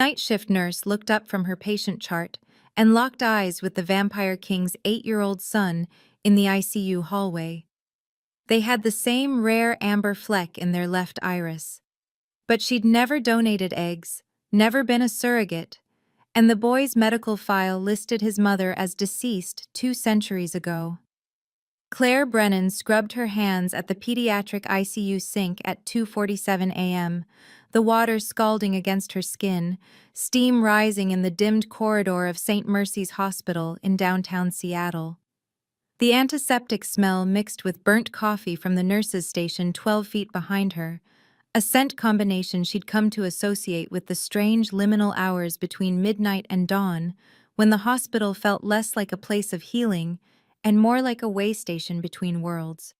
night shift nurse looked up from her patient chart and locked eyes with the Vampire King's 8-year-old son in the ICU hallway. They had the same rare amber fleck in their left iris. But she'd never donated eggs, never been a surrogate, and the boy's medical file listed his mother as deceased 2 centuries ago. Claire Brennan scrubbed her hands at the pediatric ICU sink at 2:47 a.m., the water scalding against her skin, steam rising in the dimmed corridor of St. Mercy's Hospital in downtown Seattle. The antiseptic smell mixed with burnt coffee from the nurse's station 12 feet behind her, a scent combination she'd come to associate with the strange liminal hours between midnight and dawn, when the hospital felt less like a place of healing and more like a way station between worlds.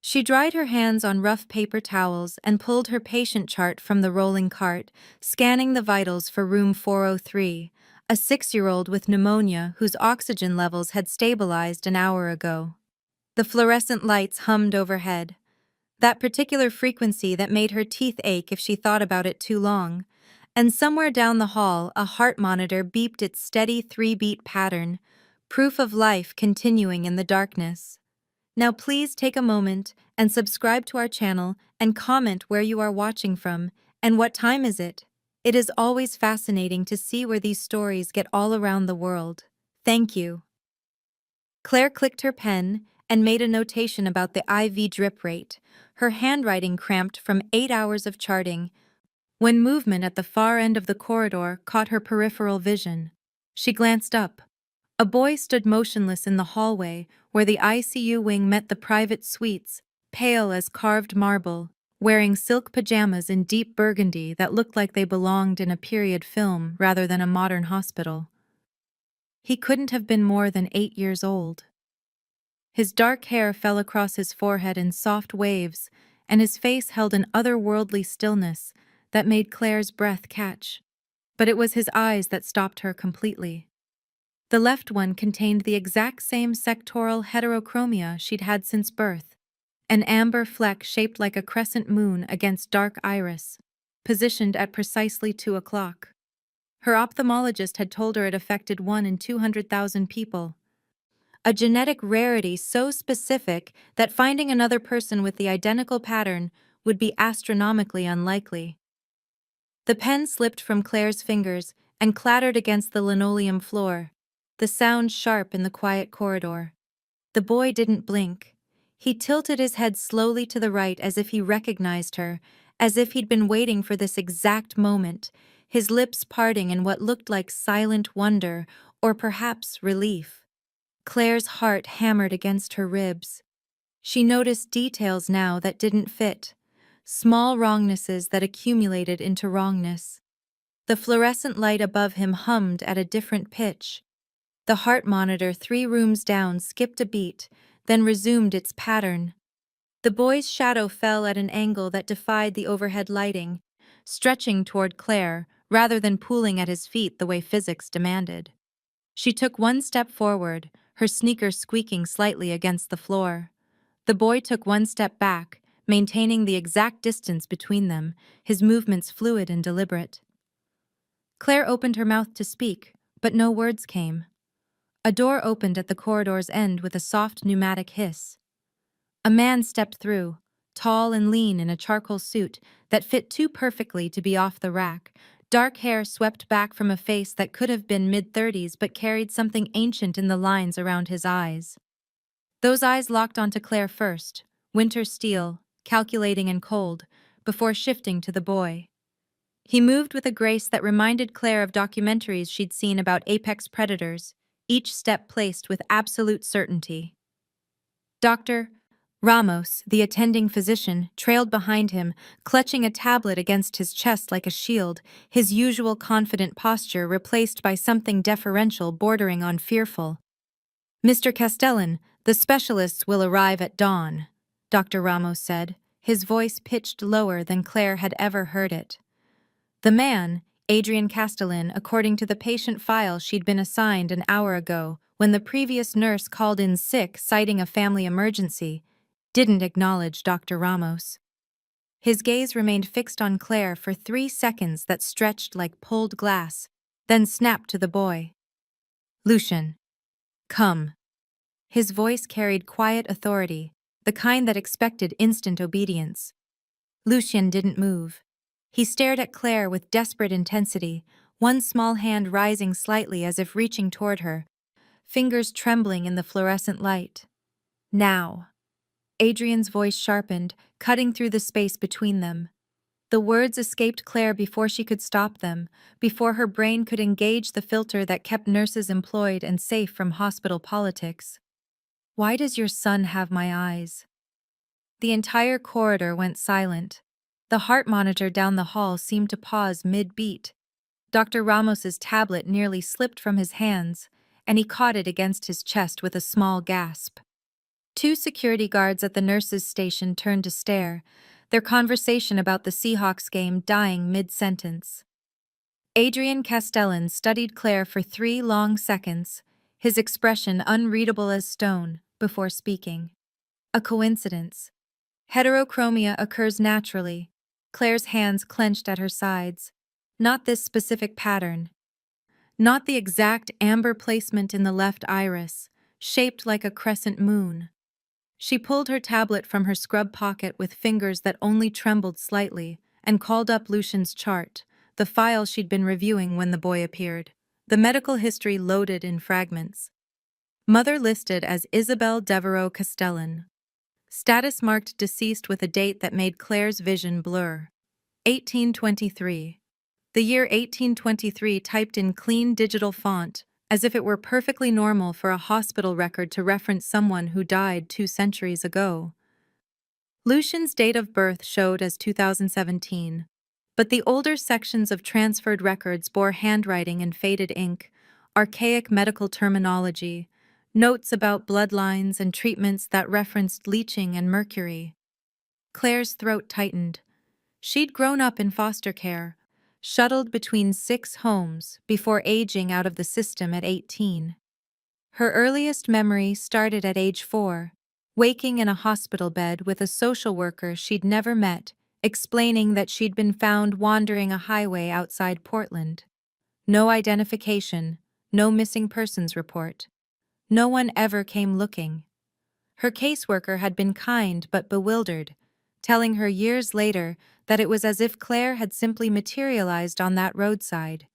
She dried her hands on rough paper towels and pulled her patient chart from the rolling cart, scanning the vitals for room 403, a 6-year-old with pneumonia whose oxygen levels had stabilized an hour ago. The fluorescent lights hummed overhead, that particular frequency that made her teeth ache if she thought about it too long, and somewhere down the hall a heart monitor beeped its steady 3-beat pattern, proof of life continuing in the darkness. Now please take a moment and subscribe to our channel and comment where you are watching from and what time is it. It is always fascinating to see where these stories get all around the world. Thank you. Claire clicked her pen and made a notation about the IV drip rate, her handwriting cramped from 8 hours of charting, when movement at the far end of the corridor caught her peripheral vision. She glanced up. A boy stood motionless in the hallway where the ICU wing met the private suites, pale as carved marble, wearing silk pajamas in deep burgundy that looked like they belonged in a period film rather than a modern hospital. He couldn't have been more than 8 years old. His dark hair fell across his forehead in soft waves, and his face held an otherworldly stillness that made Claire's breath catch. But it was his eyes that stopped her completely. The left one contained the exact same sectoral heterochromia she'd had since birth, an amber fleck shaped like a crescent moon against dark iris, positioned at precisely 2 o'clock. Her ophthalmologist had told her it affected 1 in 200,000 people. A genetic rarity so specific that finding another person with the identical pattern would be astronomically unlikely. The pen slipped from Claire's fingers and clattered against the linoleum floor, the sound sharp in the quiet corridor. The boy didn't blink. He tilted his head slowly to the right as if he recognized her, as if he'd been waiting for this exact moment, his lips parting in what looked like silent wonder or perhaps relief. Claire's heart hammered against her ribs. She noticed details now that didn't fit, small wrongnesses that accumulated into wrongness. The fluorescent light above him hummed at a different pitch. The heart monitor 3 rooms down skipped a beat, then resumed its pattern. The boy's shadow fell at an angle that defied the overhead lighting, stretching toward Claire rather than pooling at his feet the way physics demanded. She took 1 step forward, her sneakers squeaking slightly against the floor. The boy took 1 step back, maintaining the exact distance between them, his movements fluid and deliberate. Claire opened her mouth to speak, but no words came. A door opened at the corridor's end with a soft pneumatic hiss. A man stepped through, tall and lean in a charcoal suit that fit too perfectly to be off the rack, dark hair swept back from a face that could have been mid-30s but carried something ancient in the lines around his eyes. Those eyes locked onto Claire first, winter steel, calculating and cold, before shifting to the boy. He moved with a grace that reminded Claire of documentaries she'd seen about apex predators, each step placed with absolute certainty. Dr. Ramos, the attending physician, trailed behind him, clutching a tablet against his chest like a shield, his usual confident posture replaced by something deferential bordering on fearful. "Mr. Castellan, the specialists will arrive at dawn," Dr. Ramos said, his voice pitched lower than Claire had ever heard it. The man, Adrian Castellan, according to the patient file she'd been assigned an hour ago, when the previous nurse called in sick citing a family emergency, didn't acknowledge Dr. Ramos. His gaze remained fixed on Claire for 3 seconds that stretched like pulled glass, then snapped to the boy. "Lucian, come." His voice carried quiet authority, the kind that expected instant obedience. Lucian didn't move. He stared at Claire with desperate intensity, one small hand rising slightly as if reaching toward her, fingers trembling in the fluorescent light. "Now." Adrian's voice sharpened, cutting through the space between them. The words escaped Claire before she could stop them, before her brain could engage the filter that kept nurses employed and safe from hospital politics. "Why does your son have my eyes?" The entire corridor went silent. The heart monitor down the hall seemed to pause mid-beat. Dr. Ramos's tablet nearly slipped from his hands, and he caught it against his chest with a small gasp. Two security guards at the nurses' station turned to stare, their conversation about the Seahawks game dying mid-sentence. Adrian Castellan studied Claire for 3 long seconds, his expression unreadable as stone, before speaking. "A coincidence. Heterochromia occurs naturally." Claire's hands clenched at her sides. "Not this specific pattern. Not the exact amber placement in the left iris, shaped like a crescent moon." She pulled her tablet from her scrub pocket with fingers that only trembled slightly and called up Lucian's chart, the file she'd been reviewing when the boy appeared. The medical history loaded in fragments. Mother listed as Isabel Devereaux Castellan. Status marked deceased with a date that made Claire's vision blur. 1823. The year 1823 typed in clean digital font, as if it were perfectly normal for a hospital record to reference someone who died 2 centuries ago. Lucian's date of birth showed as 2017, but the older sections of transferred records bore handwriting in faded ink, archaic medical terminology, notes about bloodlines and treatments that referenced leeching and mercury. Claire's throat tightened. She'd grown up in foster care, shuttled between 6 homes before aging out of the system at 18. Her earliest memory started at age 4, waking in a hospital bed with a social worker she'd never met, explaining that she'd been found wandering a highway outside Portland. No identification, no missing persons report. No one ever came looking. Her caseworker had been kind but bewildered, telling her years later that it was as if Claire had simply materialized on that roadside.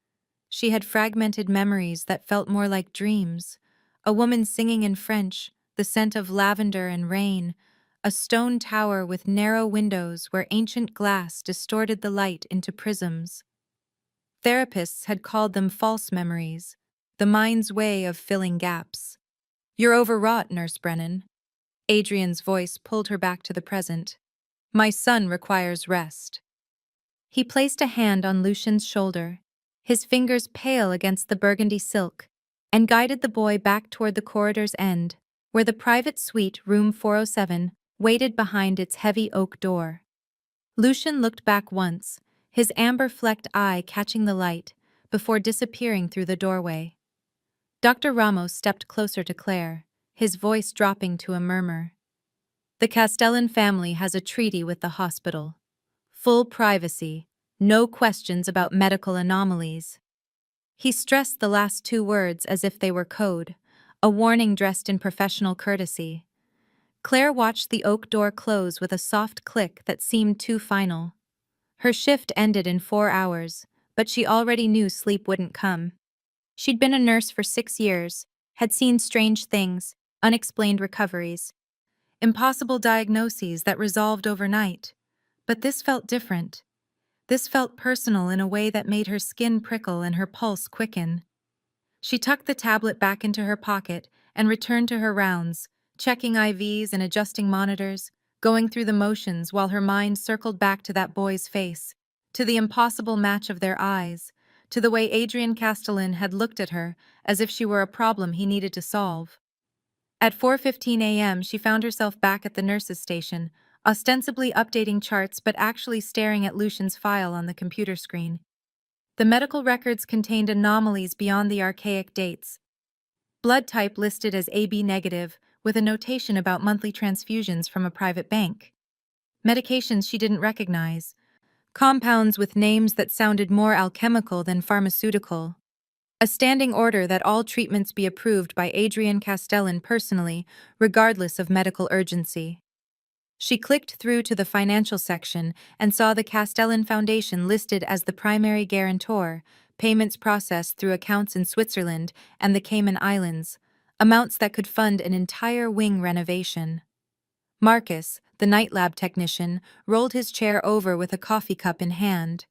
She had fragmented memories that felt more like dreams. A woman singing in French, the scent of lavender and rain, a stone tower with narrow windows where ancient glass distorted the light into prisms. Therapists had called them false memories, the mind's way of filling gaps. "You're overwrought, Nurse Brennan." Adrian's voice pulled her back to the present. "My son requires rest." He placed a hand on Lucian's shoulder, his fingers pale against the burgundy silk, and guided the boy back toward the corridor's end, where the private suite, room 407, waited behind its heavy oak door. Lucian looked back once, his amber-flecked eye catching the light, before disappearing through the doorway. Dr. Ramos stepped closer to Claire, his voice dropping to a murmur. "The Castellan family has a treaty with the hospital. Full privacy, no questions about medical anomalies." He stressed the last 2 words as if they were code, a warning dressed in professional courtesy. Claire watched the oak door close with a soft click that seemed too final. Her shift ended in 4 hours, but she already knew sleep wouldn't come. She'd been a nurse for 6 years, had seen strange things, unexplained recoveries, impossible diagnoses that resolved overnight. But this felt different. This felt personal in a way that made her skin prickle and her pulse quicken. She tucked the tablet back into her pocket and returned to her rounds, checking IVs and adjusting monitors, going through the motions while her mind circled back to that boy's face, to the impossible match of their eyes, to the way Adrian Castellan had looked at her as if she were a problem he needed to solve. At 4:15 a.m., she found herself back at the nurses' station, ostensibly updating charts but actually staring at Lucian's file on the computer screen. The medical records contained anomalies beyond the archaic dates. Blood type listed as AB negative, with a notation about monthly transfusions from a private bank. medications she didn't recognize, compounds with names that sounded more alchemical than pharmaceutical. A standing order that all treatments be approved by Adrian Castellan personally, regardless of medical urgency. She clicked through to the financial section and saw the Castellan Foundation listed as the primary guarantor, payments processed through accounts in Switzerland and the Cayman Islands, amounts that could fund an entire wing renovation. Marcus, the night lab technician, rolled his chair over with a coffee cup in hand.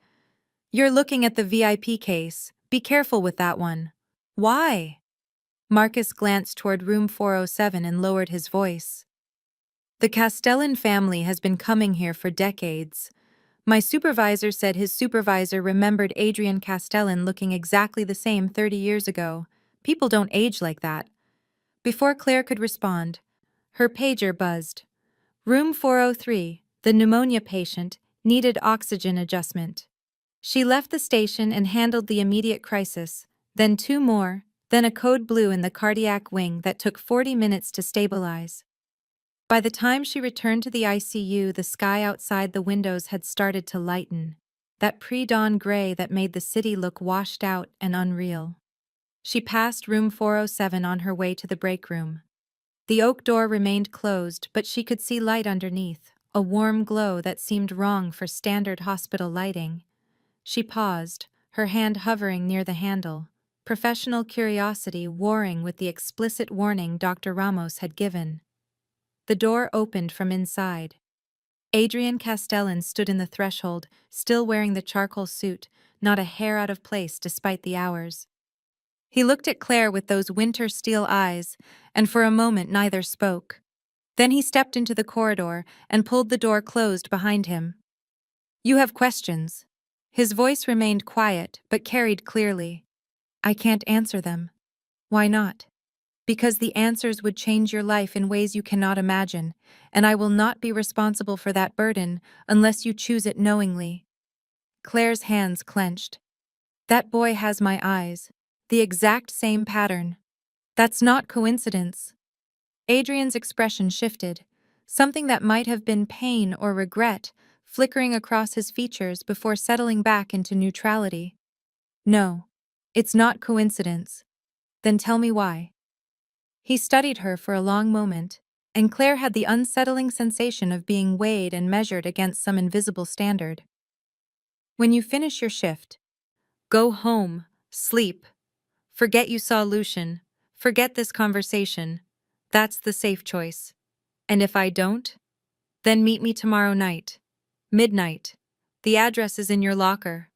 "You're looking at the VIP case. Be careful with that one." "Why?" Marcus glanced toward room 407 and lowered his voice. "The Castellan family has been coming here for decades. My supervisor said his supervisor remembered Adrian Castellan looking exactly the same 30 years ago. People don't age like that." Before Claire could respond, her pager buzzed. Room 403, the pneumonia patient, needed oxygen adjustment. She left the station and handled the immediate crisis, then two more, then a code blue in the cardiac wing that took 40 minutes to stabilize. By the time she returned to the ICU, the sky outside the windows had started to lighten, that pre-dawn gray that made the city look washed out and unreal. She passed room 407 on her way to the break room. The oak door remained closed, but she could see light underneath, a warm glow that seemed wrong for standard hospital lighting. She paused, her hand hovering near the handle, professional curiosity warring with the explicit warning Dr. Ramos had given. The door opened from inside. Adrian Castellan stood in the threshold, still wearing the charcoal suit, not a hair out of place despite the hours. He looked at Claire with those winter steel eyes, and for a moment neither spoke. Then he stepped into the corridor and pulled the door closed behind him. "You have questions." His voice remained quiet, but carried clearly. "I can't answer them." "Why not?" "Because the answers would change your life in ways you cannot imagine, and I will not be responsible for that burden unless you choose it knowingly." Claire's hands clenched. "That boy has my eyes. The exact same pattern. That's not coincidence." Adrian's expression shifted, something that might have been pain or regret flickering across his features before settling back into neutrality. "No, it's not coincidence." "Then tell me why." He studied her for a long moment, and Claire had the unsettling sensation of being weighed and measured against some invisible standard. "When you finish your shift, go home, sleep. Forget you saw Lucian. Forget this conversation. That's the safe choice. And if I don't, then meet me tomorrow night. Midnight. The address is in your locker."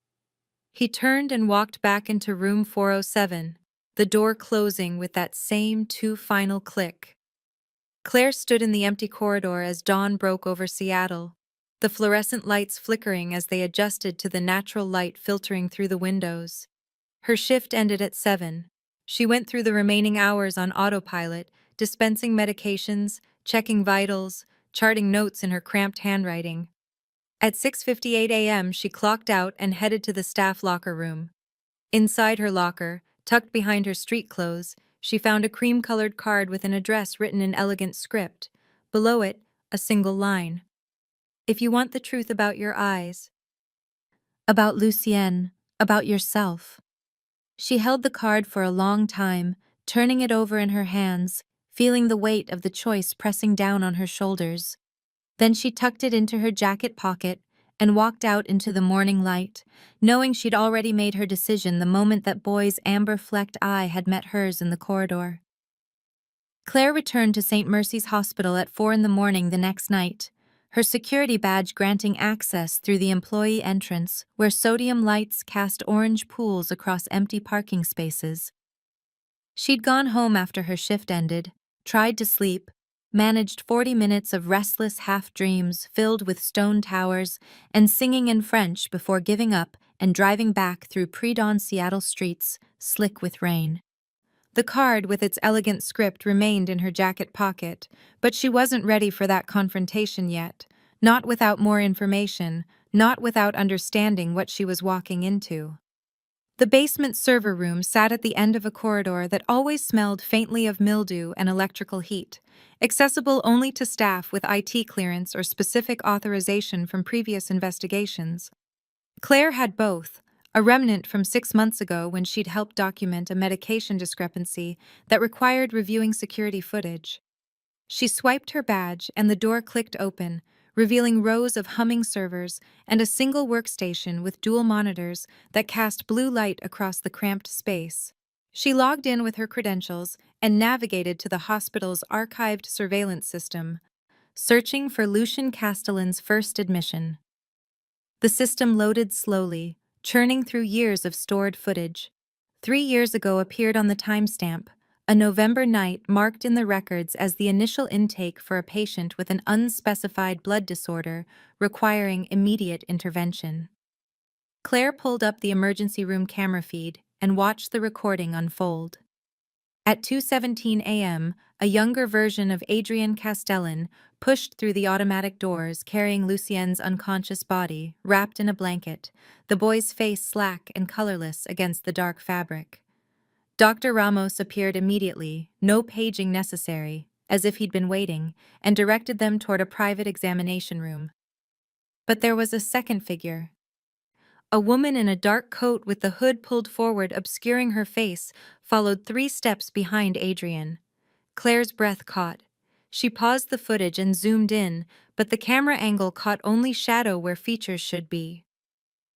He turned and walked back into room 407, the door closing with that same final click. Claire stood in the empty corridor as dawn broke over Seattle, the fluorescent lights flickering as they adjusted to the natural light filtering through the windows. Her shift ended at 7. She went through the remaining hours on autopilot, dispensing medications, checking vitals, charting notes in her cramped handwriting. At 6:58 a.m., she clocked out and headed to the staff locker room. Inside her locker, tucked behind her street clothes, she found a cream-colored card with an address written in elegant script. Below it, a single line. "If you want the truth about your eyes, about Lucienne, about yourself." She held the card for a long time, turning it over in her hands, feeling the weight of the choice pressing down on her shoulders. Then she tucked it into her jacket pocket and walked out into the morning light, knowing she'd already made her decision the moment that boy's amber-flecked eye had met hers in the corridor. Claire returned to St. Mercy's Hospital at 4 in the morning the next night, her security badge granting access through the employee entrance where sodium lights cast orange pools across empty parking spaces. She'd gone home after her shift ended, tried to sleep, managed 40 minutes of restless half-dreams filled with stone towers and singing in French before giving up and driving back through pre-dawn Seattle streets, slick with rain. The card with its elegant script remained in her jacket pocket, but she wasn't ready for that confrontation yet, not without more information, not without understanding what she was walking into. The basement server room sat at the end of a corridor that always smelled faintly of mildew and electrical heat, accessible only to staff with IT clearance or specific authorization from previous investigations. Claire had both, a remnant from 6 months ago when she'd helped document a medication discrepancy that required reviewing security footage. She swiped her badge and the door clicked open, revealing rows of humming servers and a single workstation with dual monitors that cast blue light across the cramped space. She logged in with her credentials and navigated to the hospital's archived surveillance system, searching for Lucian Castellan's first admission. The system loaded slowly, churning through years of stored footage. 3 years ago appeared on the timestamp, a November night marked in the records as the initial intake for a patient with an unspecified blood disorder requiring immediate intervention. Claire pulled up the emergency room camera feed and watched the recording unfold. At 2:17 a.m., a younger version of Adrian Castellan pushed through the automatic doors carrying Lucien's unconscious body, wrapped in a blanket, the boy's face slack and colorless against the dark fabric. Dr. Ramos appeared immediately, no paging necessary, as if he'd been waiting, and directed them toward a private examination room. But there was a second figure. A woman in a dark coat with the hood pulled forward obscuring her face followed 3 steps behind Adrian. Claire's breath caught. She paused the footage and zoomed in, but the camera angle caught only shadow where features should be.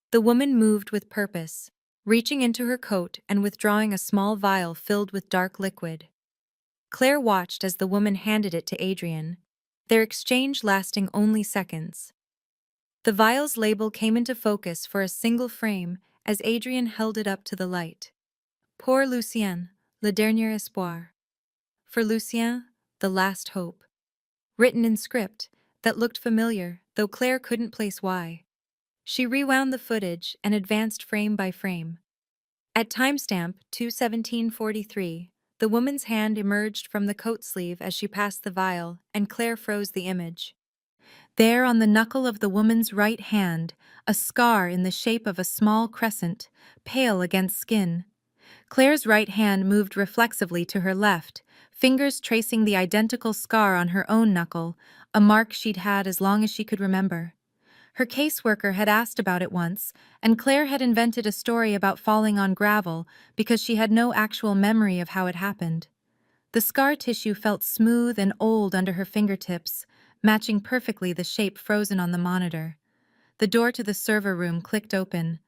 The woman moved with purpose, reaching into her coat and withdrawing a small vial filled with dark liquid. Claire watched as the woman handed it to Adrian, their exchange lasting only seconds. The vial's label came into focus for a single frame as Adrian held it up to the light. Pour Lucien, le dernier espoir. For Lucien, the last hope. Written in script that looked familiar, though Claire couldn't place why. She rewound the footage and advanced frame by frame. At timestamp 2:17:43, the woman's hand emerged from the coat sleeve as she passed the vial, and Claire froze the image. There on the knuckle of the woman's right hand, a scar in the shape of a small crescent, pale against skin. Claire's right hand moved reflexively to her left, fingers tracing the identical scar on her own knuckle, a mark she'd had as long as she could remember. Her caseworker had asked about it once, and Claire had invented a story about falling on gravel because she had no actual memory of how it happened. The scar tissue felt smooth and old under her fingertips, matching perfectly the shape frozen on the monitor. The door to the server room clicked open.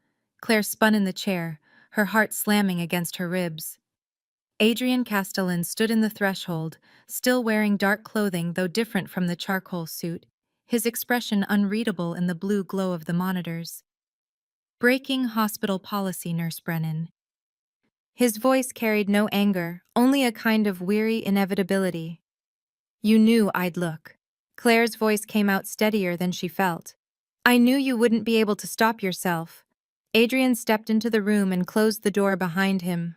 Claire spun in the chair, her heart slamming against her ribs. Adrian Castellan stood in the threshold, still wearing dark clothing though different from the charcoal suit, his expression unreadable in the blue glow of the monitors. "Breaking hospital policy, Nurse Brennan." His voice carried no anger, only a kind of weary inevitability. "You knew I'd look." Claire's voice came out steadier than she felt. "I knew you wouldn't be able to stop yourself." Adrian stepped into the room and closed the door behind him.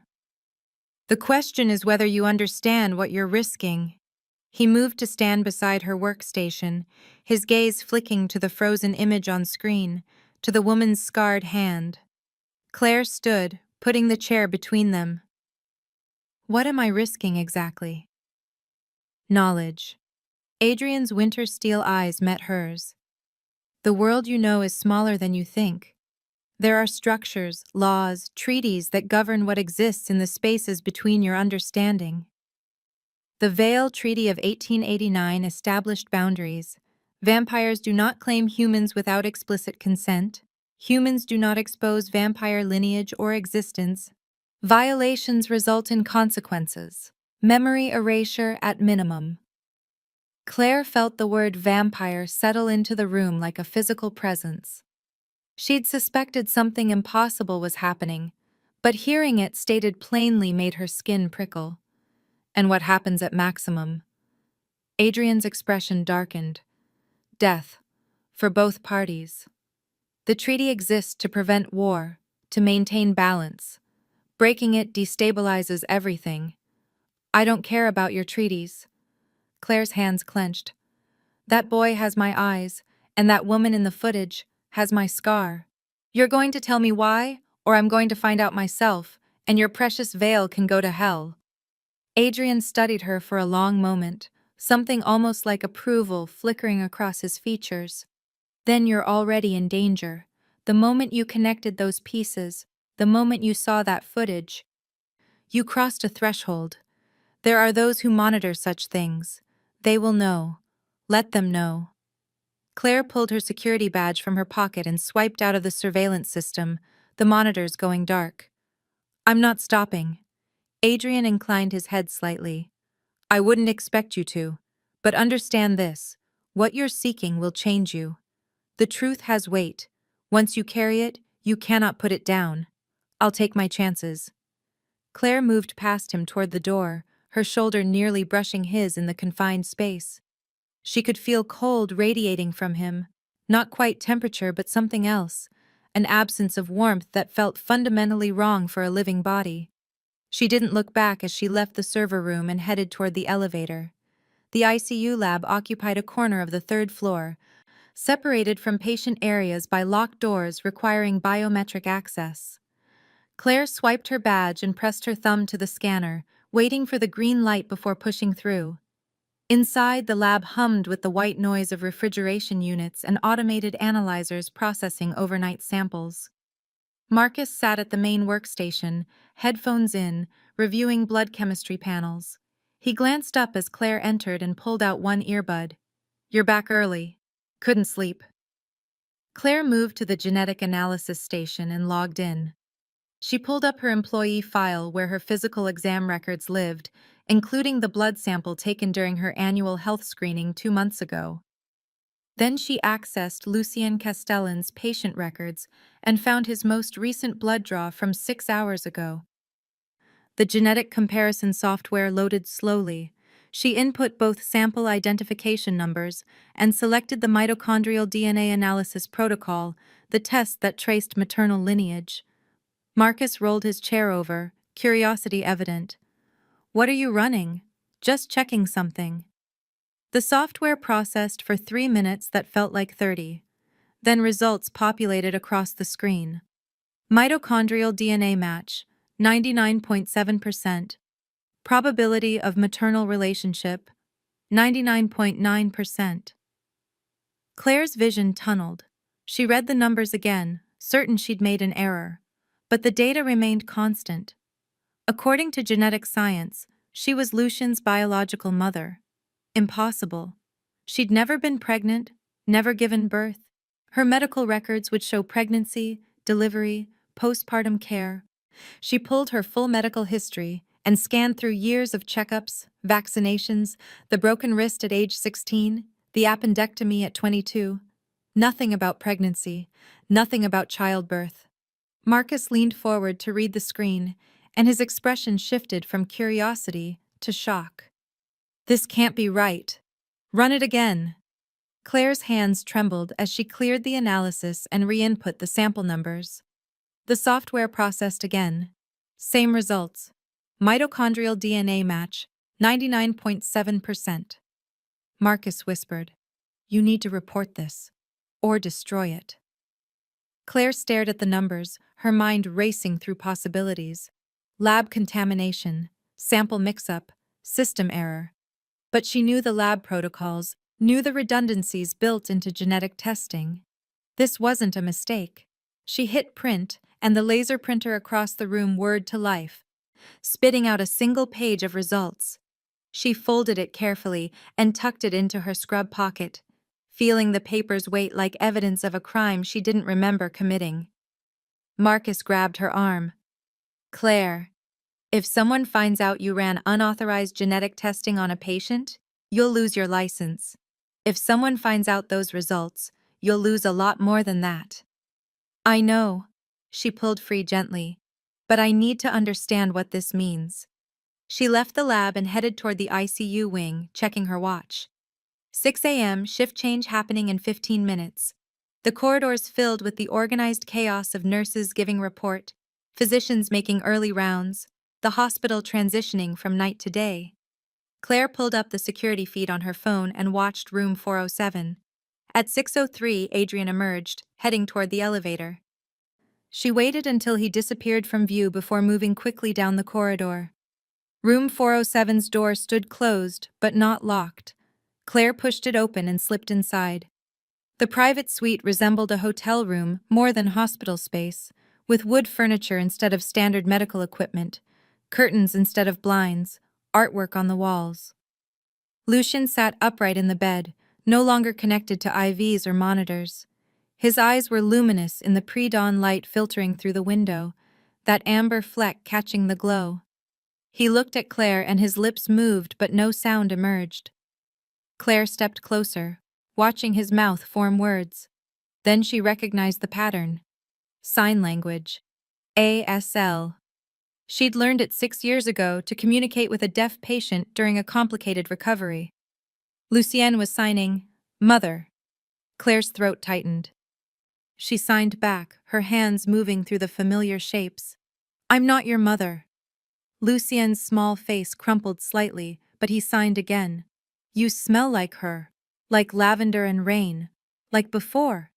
"The question is whether you understand what you're risking." He moved to stand beside her workstation, his gaze flicking to the frozen image on screen, to the woman's scarred hand. Claire stood, putting the chair between them. "What am I risking exactly?" "Knowledge." Adrian's winter steel eyes met hers. "The world you know is smaller than you think. There are structures, laws, treaties that govern what exists in the spaces between your understanding. The Vale Treaty of 1889 established boundaries. Vampires do not claim humans without explicit consent. Humans do not expose vampire lineage or existence. Violations result in consequences. Memory erasure at minimum." Claire felt the word vampire settle into the room like a physical presence. She'd suspected something impossible was happening, but hearing it stated plainly made her skin prickle. "And what happens at maximum?" Adrian's expression darkened. "Death. For both parties. The treaty exists to prevent war, to maintain balance. Breaking it destabilizes everything. I don't care about your treaties." Claire's hands clenched. "That boy has my eyes, and that woman in the footage has my scar. You're going to tell me why, or I'm going to find out myself, and your precious veil can go to hell." Adrian studied her for a long moment, something almost like approval flickering across his features. "Then you're already in danger. The moment you connected those pieces, the moment you saw that footage, you crossed a threshold. There are those who monitor such things. They will know. Let them know." Claire pulled her security badge from her pocket and swiped out of the surveillance system, the monitors going dark. "I'm not stopping." Adrian inclined his head slightly. "I wouldn't expect you to. But understand this. What you're seeking will change you. The truth has weight. Once you carry it, you cannot put it down. I'll take my chances." Claire moved past him toward the door, her shoulder nearly brushing his in the confined space. She could feel cold radiating from him, not quite temperature but something else, an absence of warmth that felt fundamentally wrong for a living body. She didn't look back as she left the server room and headed toward the elevator. The ICU lab occupied a corner of the third floor, separated from patient areas by locked doors requiring biometric access. Claire swiped her badge and pressed her thumb to the scanner, waiting for the green light before pushing through. Inside, the lab hummed with the white noise of refrigeration units and automated analyzers processing overnight samples. Marcus sat at the main workstation, headphones in, reviewing blood chemistry panels. He glanced up as Claire entered and pulled out one earbud. "You're back early. Couldn't sleep." Claire moved to the genetic analysis station and logged in. She pulled up her employee file where her physical exam records lived, including the blood sample taken during her annual health screening 2 months ago. Then she accessed Lucien Castellan's patient records and found his most recent blood draw from 6 hours ago. The genetic comparison software loaded slowly. She input both sample identification numbers and selected the mitochondrial DNA analysis protocol, the test that traced maternal lineage. Marcus rolled his chair over, curiosity evident. "What are you running?" "Just checking something." The software processed for 3 minutes that felt like 30. Then results populated across the screen. Mitochondrial DNA match, 99.7%. Probability of maternal relationship, 99.9%. Claire's vision tunneled. She read the numbers again, certain she'd made an error. But the data remained constant. According to genetic science, she was Lucian's biological mother. Impossible. She'd never been pregnant, never given birth. Her medical records would show pregnancy, delivery, postpartum care. She pulled her full medical history and scanned through years of checkups, vaccinations, the broken wrist at age 16, the appendectomy at 22. Nothing about pregnancy, nothing about childbirth. Marcus leaned forward to read the screen, and his expression shifted from curiosity to shock. "This can't be right. Run it again." Claire's hands trembled as she cleared the analysis and re-input the sample numbers. The software processed again. Same results. Mitochondrial DNA match, 99.7%. Marcus whispered, "You need to report this, or destroy it." Claire stared at the numbers, her mind racing through possibilities. Lab contamination, sample mix-up, system error. But she knew the lab protocols, knew the redundancies built into genetic testing. This wasn't a mistake. She hit print, and the laser printer across the room whirred to life, spitting out a single page of results. She folded it carefully and tucked it into her scrub pocket, feeling the paper's weight like evidence of a crime she didn't remember committing. Marcus grabbed her arm. "Claire, if someone finds out you ran unauthorized genetic testing on a patient, you'll lose your license. If someone finds out those results, you'll lose a lot more than that." "I know," she pulled free gently, "but I need to understand what this means." She left the lab and headed toward the ICU wing, checking her watch. 6 a.m., shift change happening in 15 minutes. The corridors filled with the organized chaos of nurses giving report, physicians making early rounds, the hospital transitioning from night to day. Claire pulled up the security feed on her phone and watched room 407. At 6:03, Adrian emerged, heading toward the elevator. She waited until he disappeared from view before moving quickly down the corridor. Room 407's door stood closed, but not locked. Claire pushed it open and slipped inside. The private suite resembled a hotel room more than hospital space, with wood furniture instead of standard medical equipment, curtains instead of blinds, artwork on the walls. Lucien sat upright in the bed, no longer connected to IVs or monitors. His eyes were luminous in the pre-dawn light filtering through the window, that amber fleck catching the glow. He looked at Claire and his lips moved but no sound emerged. Claire stepped closer, watching his mouth form words. Then she recognized the pattern. Sign language. ASL. She'd learned it 6 years ago to communicate with a deaf patient during a complicated recovery. Lucienne was signing, "Mother." Claire's throat tightened. She signed back, her hands moving through the familiar shapes. "I'm not your mother." Lucien's small face crumpled slightly, but he signed again. "You smell like her. Like lavender and rain. Like before."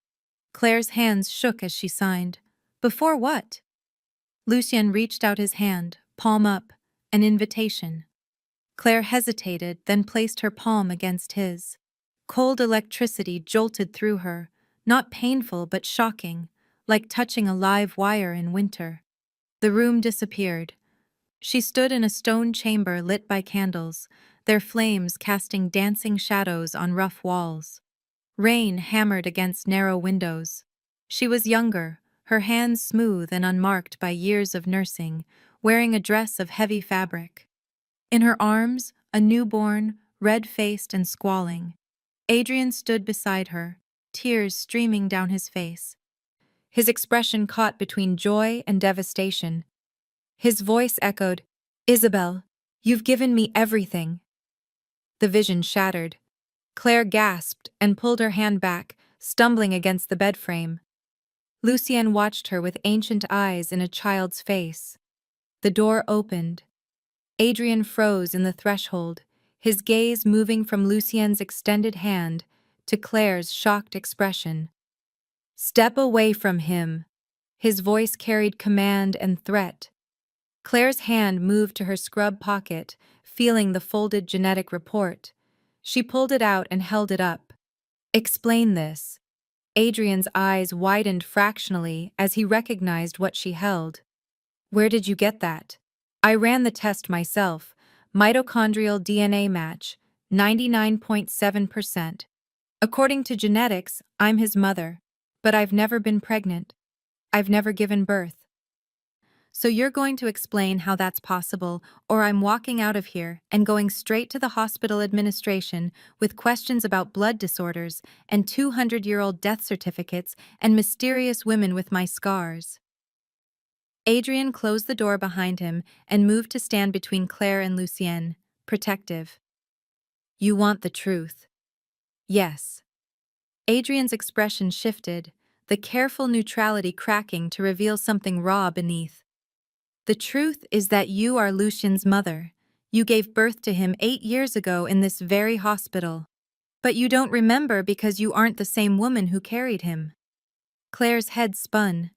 Claire's hands shook as she signed. "Before what?" Lucien reached out his hand, palm up, an invitation. Claire hesitated, then placed her palm against his. Cold electricity jolted through her, not painful but shocking, like touching a live wire in winter. The room disappeared. She stood in a stone chamber lit by candles, their flames casting dancing shadows on rough walls. Rain hammered against narrow windows. She was younger, her hands smooth and unmarked by years of nursing, wearing a dress of heavy fabric. In her arms, a newborn, red-faced and squalling. Adrien stood beside her, tears streaming down his face. His expression caught between joy and devastation. His voice echoed, "Isabelle, you've given me everything." The vision shattered. Claire gasped and pulled her hand back, stumbling against the bed frame. Lucienne watched her with ancient eyes in a child's face. The door opened. Adrien froze in the threshold, his gaze moving from Lucien's extended hand to Claire's shocked expression. "Step away from him." His voice carried command and threat. Claire's hand moved to her scrub pocket, feeling the folded genetic report. She pulled it out and held it up. "Explain this." Adrien's eyes widened fractionally as he recognized what she held. "Where did you get that?" "I ran the test myself. Mitochondrial DNA match, 99.7%. According to genetics, I'm his mother. But I've never been pregnant. I've never given birth." "So you're going to explain how that's possible, or I'm walking out of here and going straight to the hospital administration with questions about blood disorders and 200-year-old death certificates and mysterious women with my scars." Adrien closed the door behind him and moved to stand between Claire and Lucienne, protective. "You want the truth." "Yes." Adrien's expression shifted, the careful neutrality cracking to reveal something raw beneath. "The truth is that you are Lucien's mother. You gave birth to him 8 years ago in this very hospital. But you don't remember because you aren't the same woman who carried him." Claire's head spun.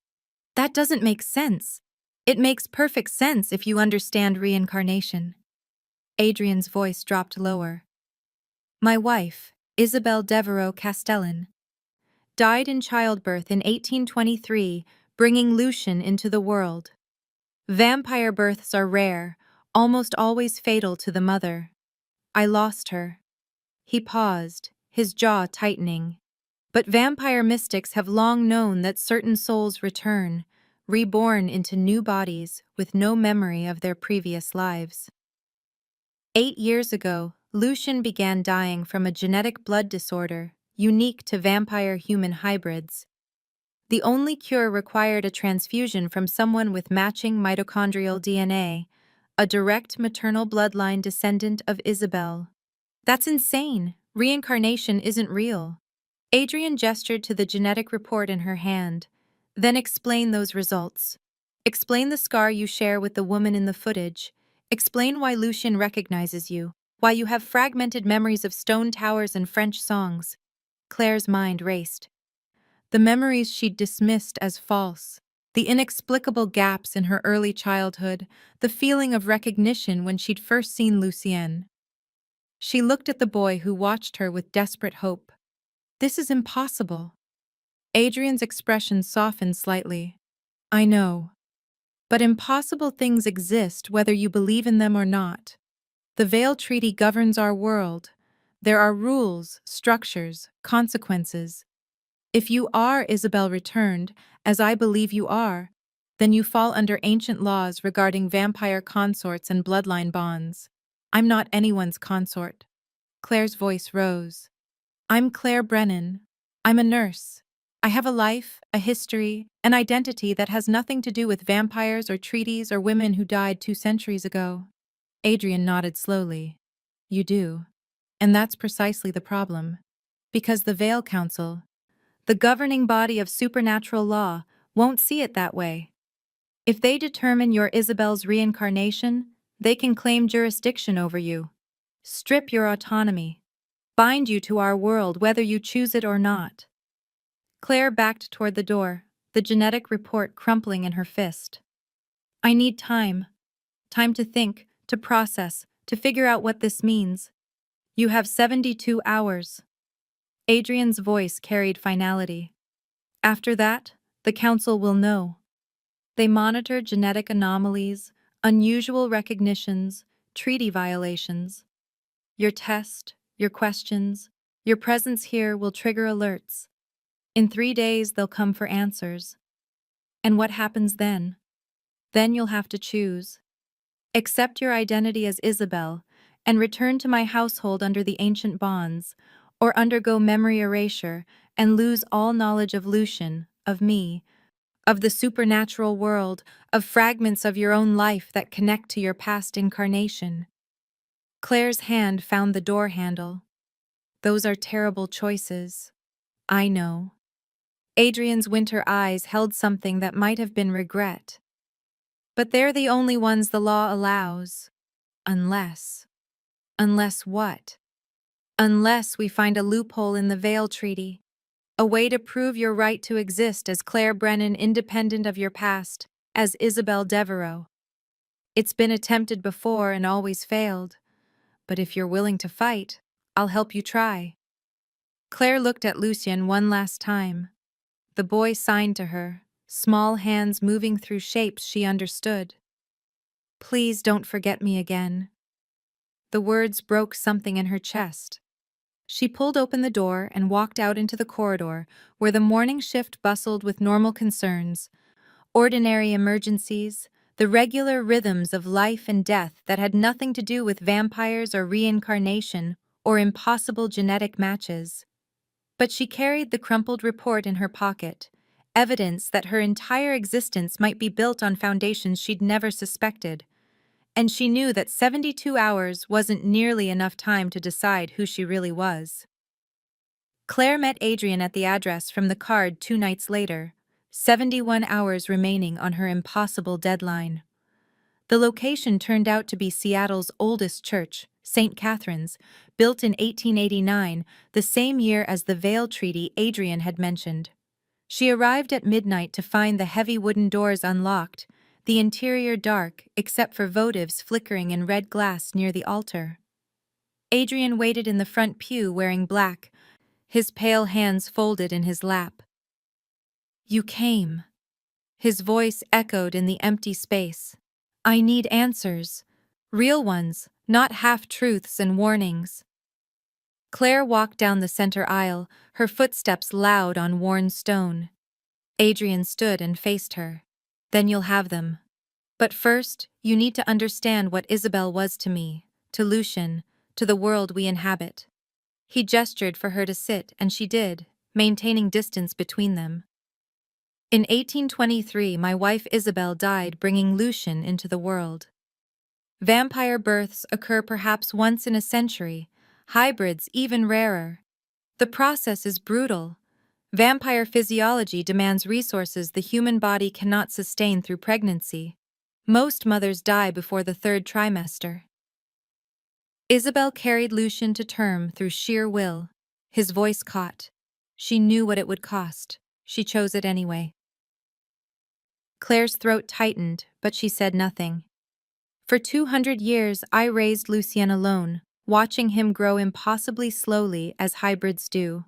"That doesn't make sense." "It makes perfect sense if you understand reincarnation." Adrien's voice dropped lower. "My wife, Isabelle Devereux Castellan, died in childbirth in 1823, bringing Lucien into the world. Vampire births are rare, almost always fatal to the mother. I lost her." He paused, his jaw tightening. "But vampire mystics have long known that certain souls return, reborn into new bodies with no memory of their previous lives. 8 years ago, Lucien began dying from a genetic blood disorder unique to vampire-human hybrids. The only cure required a transfusion from someone with matching mitochondrial DNA, a direct maternal bloodline descendant of Isabelle. That's insane. Reincarnation isn't real." Adrien gestured to the genetic report in her hand. "Then explain those results. Explain the scar you share with the woman in the footage. Explain why Lucien recognizes you, why you have fragmented memories of stone towers and French songs." Claire's mind raced. The memories she'd dismissed as false. The inexplicable gaps in her early childhood, the feeling of recognition when she'd first seen Lucien. She looked at the boy who watched her with desperate hope. This is impossible. Adrian's expression softened slightly. I know. But impossible things exist whether you believe in them or not. The Veil Treaty governs our world. There are rules, structures, consequences. If you are Isabel returned, as I believe you are, then you fall under ancient laws regarding vampire consorts and bloodline bonds. I'm not anyone's consort. Claire's voice rose. I'm Claire Brennan. I'm a nurse. I have a life, a history, an identity that has nothing to do with vampires or treaties or women who died 2 centuries ago. Adrian nodded slowly. You do. And that's precisely the problem. Because the Veil Council, the governing body of supernatural law, won't see it that way. If they determine you're Isabel's reincarnation, they can claim jurisdiction over you, strip your autonomy, bind you to our world whether you choose it or not. Claire backed toward the door, the genetic report crumpling in her fist. I need time. Time to think, to process, to figure out what this means. You have 72 hours. Adrian's voice carried finality. After that, the council will know. They monitor genetic anomalies, unusual recognitions, treaty violations. Your test, your questions, your presence here will trigger alerts. In 3 days, they'll come for answers. And what happens then? Then you'll have to choose. Accept your identity as Isabel and return to my household under the ancient bonds, or undergo memory erasure and lose all knowledge of Lucian, of me, of the supernatural world, of fragments of your own life that connect to your past incarnation. Claire's hand found the door handle. Those are terrible choices. I know. Adrian's winter eyes held something that might have been regret. But they're the only ones the law allows. Unless. Unless what? Unless we find a loophole in the Veil Treaty. A way to prove your right to exist as Claire Brennan independent of your past, as Isabel Devereaux. It's been attempted before and always failed. But if you're willing to fight, I'll help you try. Claire looked at Lucien one last time. The boy signed to her, small hands moving through shapes she understood. Please don't forget me again. The words broke something in her chest. She pulled open the door and walked out into the corridor where the morning shift bustled with normal concerns, ordinary emergencies, the regular rhythms of life and death that had nothing to do with vampires or reincarnation or impossible genetic matches. But she carried the crumpled report in her pocket, evidence that her entire existence might be built on foundations she'd never suspected. And she knew that 72 hours wasn't nearly enough time to decide who she really was. Claire met Adrian at the address from the card 2 nights later, 71 hours remaining on her impossible deadline. The location turned out to be Seattle's oldest church, St. Catherine's, built in 1889, the same year as the Veil Treaty Adrian had mentioned. She arrived at midnight to find the heavy wooden doors unlocked, the interior dark except for votives flickering in red glass near the altar. Adrian waited in the front pew wearing black, his pale hands folded in his lap. You came. His voice echoed in the empty space. I need answers. Real ones, not half-truths and warnings. Claire walked down the center aisle, her footsteps loud on worn stone. Adrian stood and faced her. Then you'll have them. But first, you need to understand what Isabel was to me, to Lucian, to the world we inhabit. He gestured for her to sit, and she did, maintaining distance between them. In 1823, my wife Isabel died, bringing Lucian into the world. Vampire births occur perhaps once in a century, hybrids even rarer. The process is brutal. Vampire physiology demands resources the human body cannot sustain through pregnancy. Most mothers die before the 3rd trimester. Isabel carried Lucian to term through sheer will. His voice caught. She knew what it would cost. She chose it anyway. Claire's throat tightened, but she said nothing. For 200 years, I raised Lucien alone, watching him grow impossibly slowly as hybrids do.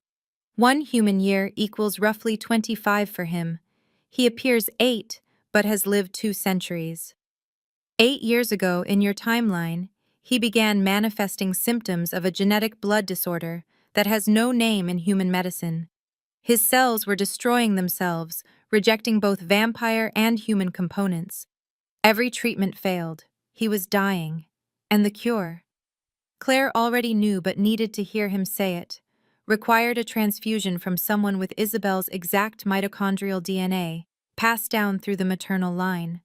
1 human year equals roughly 25 for him. He appears 8, but has lived 2 centuries. 8 years ago, in your timeline, he began manifesting symptoms of a genetic blood disorder that has no name in human medicine. His cells were destroying themselves, rejecting both vampire and human components. Every treatment failed. He was dying. And the cure? Claire already knew but needed to hear him say it. Required a transfusion from someone with Isabel's exact mitochondrial DNA, passed down through the maternal line.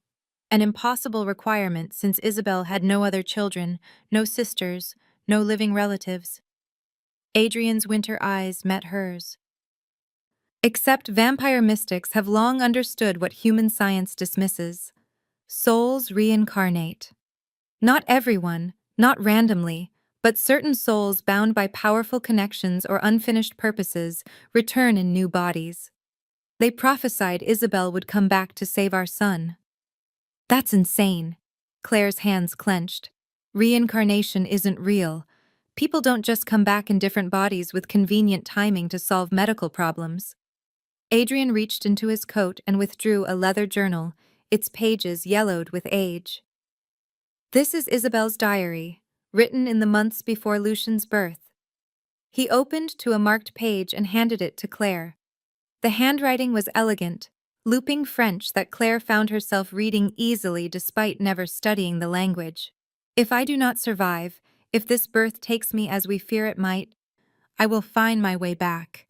An impossible requirement since Isabel had no other children, no sisters, no living relatives. Adrian's winter eyes met hers. Except vampire mystics have long understood what human science dismisses. Souls reincarnate. Not everyone, not randomly, but certain souls bound by powerful connections or unfinished purposes return in new bodies. They prophesied Isabel would come back to save our son. That's insane. Claire's hands clenched. Reincarnation isn't real. People don't just come back in different bodies with convenient timing to solve medical problems. Adrian reached into his coat and withdrew a leather journal, its pages yellowed with age. This is Isabel's diary, written in the months before Lucian's birth. He opened to a marked page and handed it to Claire. The handwriting was elegant, looping French that Claire found herself reading easily despite never studying the language. If I do not survive, if this birth takes me as we fear it might, I will find my way back.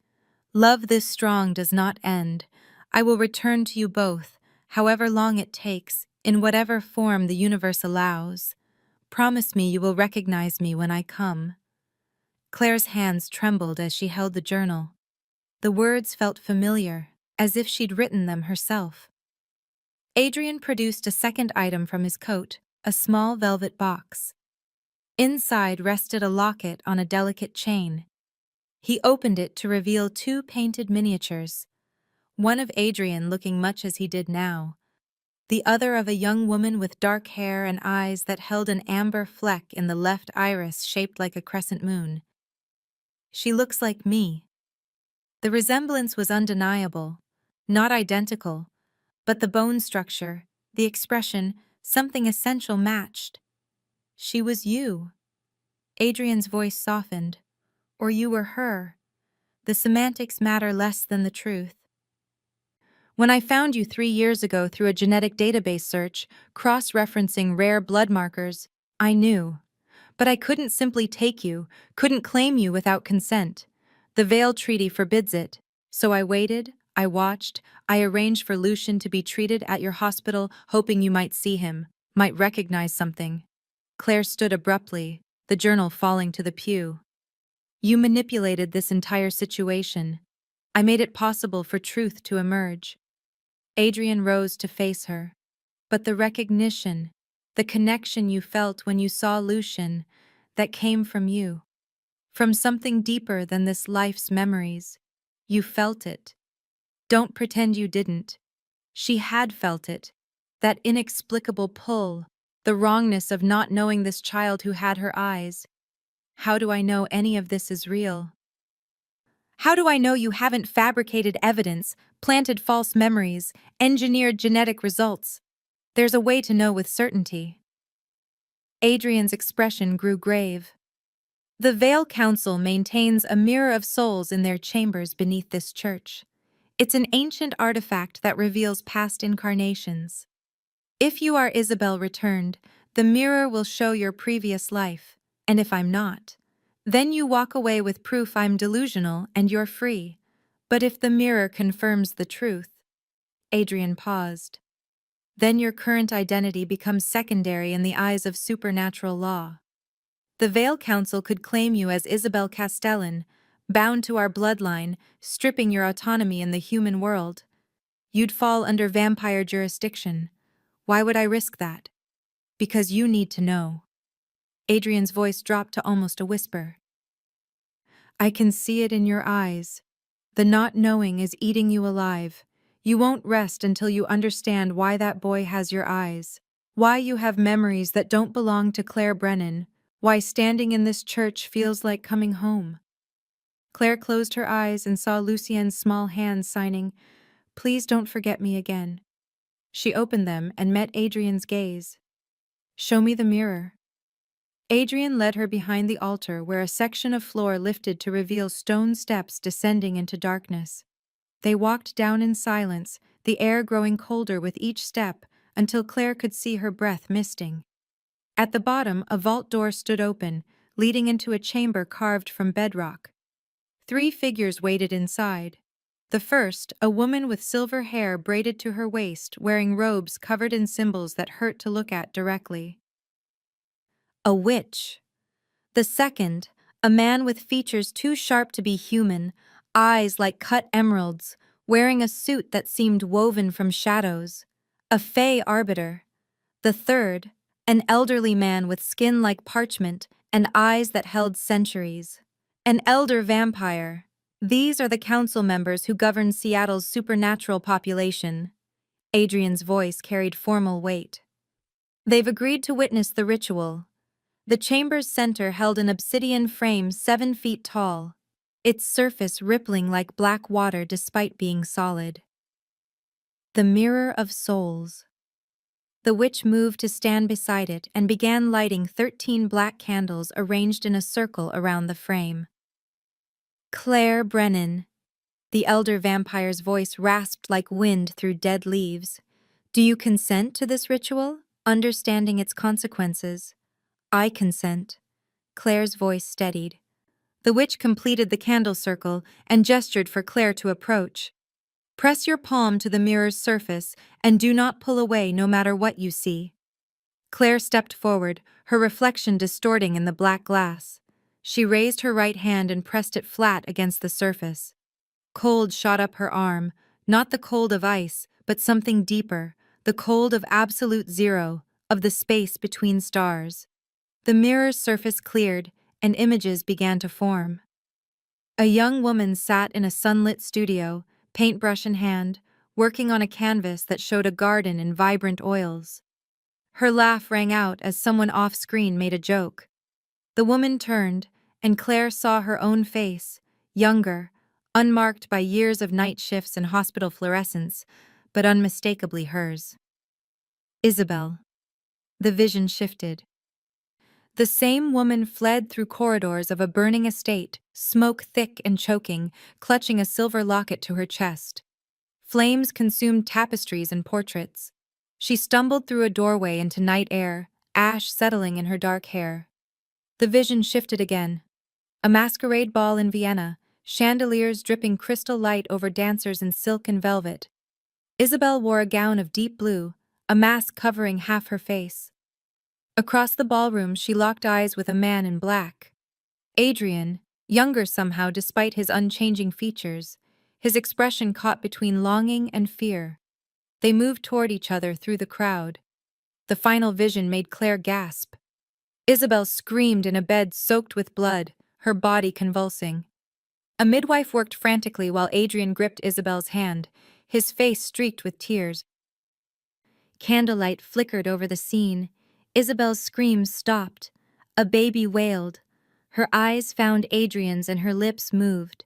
Love this strong does not end. I will return to you both, however long it takes, in whatever form the universe allows. Promise me you will recognize me when I come. Claire's hands trembled as she held the journal. The words felt familiar, as if she'd written them herself. Adrian produced a second item from his coat, a small velvet box. Inside rested a locket on a delicate chain. He opened it to reveal 2 painted miniatures, one of Adrian looking much as he did now, the other of a young woman with dark hair and eyes that held an amber fleck in the left iris shaped like a crescent moon. She looks like me. The resemblance was undeniable, not identical, but the bone structure, the expression, something essential matched. She was you. Adrian's voice softened. Or you were her. The semantics matter less than the truth. When I found you 3 years ago through a genetic database search, cross-referencing rare blood markers, I knew. But I couldn't simply take you, couldn't claim you without consent. The Veil Treaty forbids it. So I waited, I watched, I arranged for Lucian to be treated at your hospital, hoping you might see him, might recognize something. Claire stood abruptly, the journal falling to the pew. You manipulated this entire situation. I made it possible for truth to emerge. Adrian rose to face her. But the recognition, the connection you felt when you saw Lucian, that came from you. From something deeper than this life's memories. You felt it. Don't pretend you didn't. She had felt it. That inexplicable pull, the wrongness of not knowing this child who had her eyes. How do I know any of this is real? How do I know you haven't fabricated evidence, planted false memories, engineered genetic results? There's a way to know with certainty. Adrian's expression grew grave. The Veil Council maintains a mirror of souls in their chambers beneath this church. It's an ancient artifact that reveals past incarnations. If you are Isabel returned, the mirror will show your previous life, and if I'm not, then you walk away with proof I'm delusional and you're free. But if the mirror confirms the truth, Adrian paused. Then your current identity becomes secondary in the eyes of supernatural law. The Veil Council could claim you as Isabel Castellan, bound to our bloodline, stripping your autonomy in the human world. You'd fall under vampire jurisdiction. Why would I risk that? Because you need to know. Adrian's voice dropped to almost a whisper. I can see it in your eyes. The not knowing is eating you alive. You won't rest until you understand why that boy has your eyes, why you have memories that don't belong to Claire Brennan, why standing in this church feels like coming home." Claire closed her eyes and saw Lucien's small hands signing, "Please don't forget me again." She opened them and met Adrian's gaze. "Show me the mirror." Adrian led her behind the altar where a section of floor lifted to reveal stone steps descending into darkness. They walked down in silence, the air growing colder with each step until Claire could see her breath misting. At the bottom, a vault door stood open, leading into a chamber carved from bedrock. 3 figures waited inside. The first, a woman with silver hair braided to her waist, wearing robes covered in symbols that hurt to look at directly. A witch. The second, a man with features too sharp to be human, eyes like cut emeralds, wearing a suit that seemed woven from shadows. A fey arbiter. The third, an elderly man with skin like parchment and eyes that held centuries. An elder vampire. These are the council members who govern Seattle's supernatural population. Adrian's voice carried formal weight. They've agreed to witness the ritual. The chamber's center held an obsidian frame 7 feet tall, its surface rippling like black water despite being solid. The Mirror of Souls. The witch moved to stand beside it and began lighting 13 black candles arranged in a circle around the frame. "Claire Brennan." The elder vampire's voice rasped like wind through dead leaves. "Do you consent to this ritual, understanding its consequences?" "I consent." Claire's voice steadied. The witch completed the candle circle and gestured for Claire to approach. "Press your palm to the mirror's surface and do not pull away no matter what you see." Claire stepped forward, her reflection distorting in the black glass. She raised her right hand and pressed it flat against the surface. Cold shot up her arm, not the cold of ice, but something deeper, the cold of absolute zero, of the space between stars. The mirror's surface cleared, and images began to form. A young woman sat in a sunlit studio, paintbrush in hand, working on a canvas that showed a garden in vibrant oils. Her laugh rang out as someone off-screen made a joke. The woman turned, and Claire saw her own face, younger, unmarked by years of night shifts and hospital fluorescence, but unmistakably hers. Isabel. The vision shifted. The same woman fled through corridors of a burning estate, smoke thick and choking, clutching a silver locket to her chest. Flames consumed tapestries and portraits. She stumbled through a doorway into night air, ash settling in her dark hair. The vision shifted again. A masquerade ball in Vienna, chandeliers dripping crystal light over dancers in silk and velvet. Isabel wore a gown of deep blue, a mask covering half her face. Across the ballroom, she locked eyes with a man in black. Adrian, younger somehow despite his unchanging features, his expression caught between longing and fear. They moved toward each other through the crowd. The final vision made Claire gasp. Isabel screamed in a bed soaked with blood, her body convulsing. A midwife worked frantically while Adrian gripped Isabel's hand, his face streaked with tears. Candlelight flickered over the scene. Isabel's screams stopped. A baby wailed. Her eyes found Adrian's and her lips moved.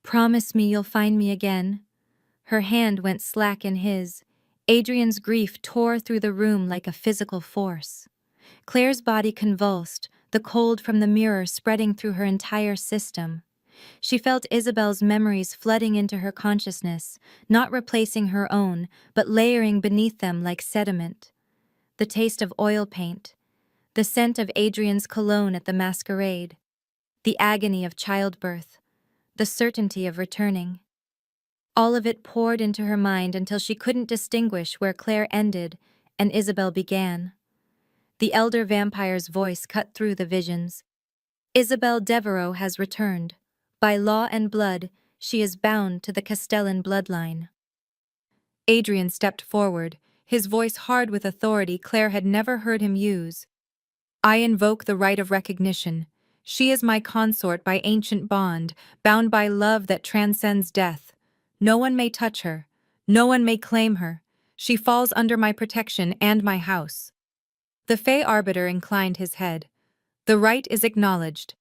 "Promise me you'll find me again." Her hand went slack in his. Adrian's grief tore through the room like a physical force. Claire's body convulsed, the cold from the mirror spreading through her entire system. She felt Isabel's memories flooding into her consciousness, not replacing her own, but layering beneath them like sediment. The taste of oil paint, the scent of Adrian's cologne at the masquerade, the agony of childbirth, the certainty of returning. All of it poured into her mind until she couldn't distinguish where Claire ended and Isabel began. The elder vampire's voice cut through the visions. "Isabel Devereaux has returned. By law and blood, she is bound to the Castellan bloodline." Adrian stepped forward, his voice hard with authority Claire had never heard him use. "I invoke the right of recognition. She is my consort by ancient bond, bound by love that transcends death. No one may touch her. No one may claim her. She falls under my protection and my house." The Fey Arbiter inclined his head. "The right is acknowledged,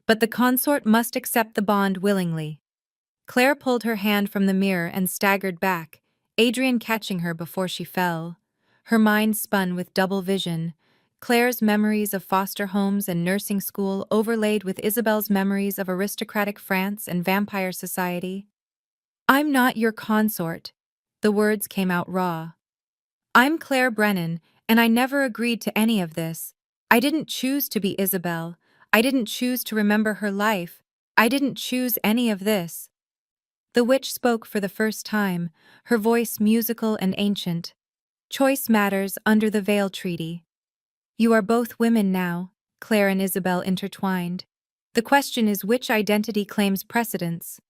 but the consort must accept the bond willingly." Claire pulled her hand from the mirror and staggered back, Adrian catching her before she fell. Her mind spun with double vision, Claire's memories of foster homes and nursing school overlaid with Isabel's memories of aristocratic France and vampire society. "I'm not your consort." The words came out raw. "I'm Claire Brennan, and I never agreed to any of this. I didn't choose to be Isabel. I didn't choose to remember her life. I didn't choose any of this." The witch spoke for the first time, her voice musical and ancient. "Choice matters under the Veil Treaty. You are both women now," Claire and Isabel intertwined. "The question is which identity claims precedence."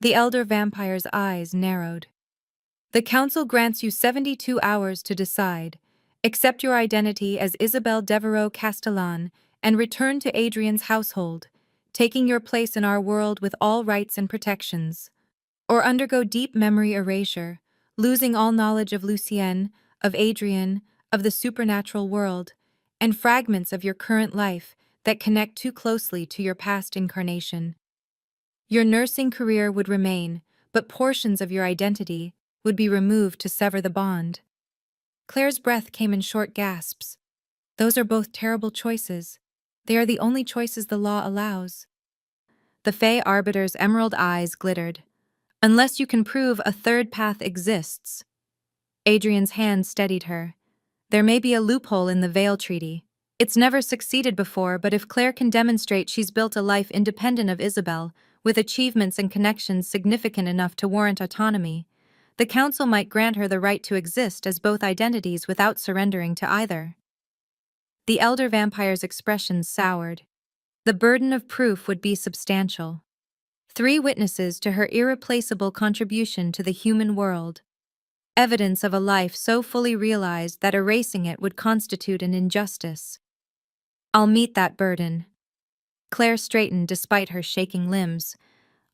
The elder vampire's eyes narrowed. "The council grants you 72 hours to decide. Accept your identity as Isabel Devereaux Castellan and return to Adrian's household, taking your place in our world with all rights and protections. Or undergo deep memory erasure, losing all knowledge of Lucienne, of Adrian, of the supernatural world, and fragments of your current life that connect too closely to your past incarnation. Your nursing career would remain, but portions of your identity would be removed to sever the bond." Claire's breath came in short gasps. "Those are both terrible choices. They are the only choices the law allows." The Fey Arbiter's emerald eyes glittered. "Unless you can prove a third path exists." Adrian's hand steadied her. "There may be a loophole in the Veil Treaty. It's never succeeded before, but if Claire can demonstrate she's built a life independent of Isabel, with achievements and connections significant enough to warrant autonomy, the Council might grant her the right to exist as both identities without surrendering to either." The elder vampire's expression soured. The burden of proof would be substantial. 3 witnesses to her irreplaceable contribution to the human world. Evidence of a life so fully realized that erasing it would constitute an injustice. "I'll meet that burden." Claire straightened despite her shaking limbs.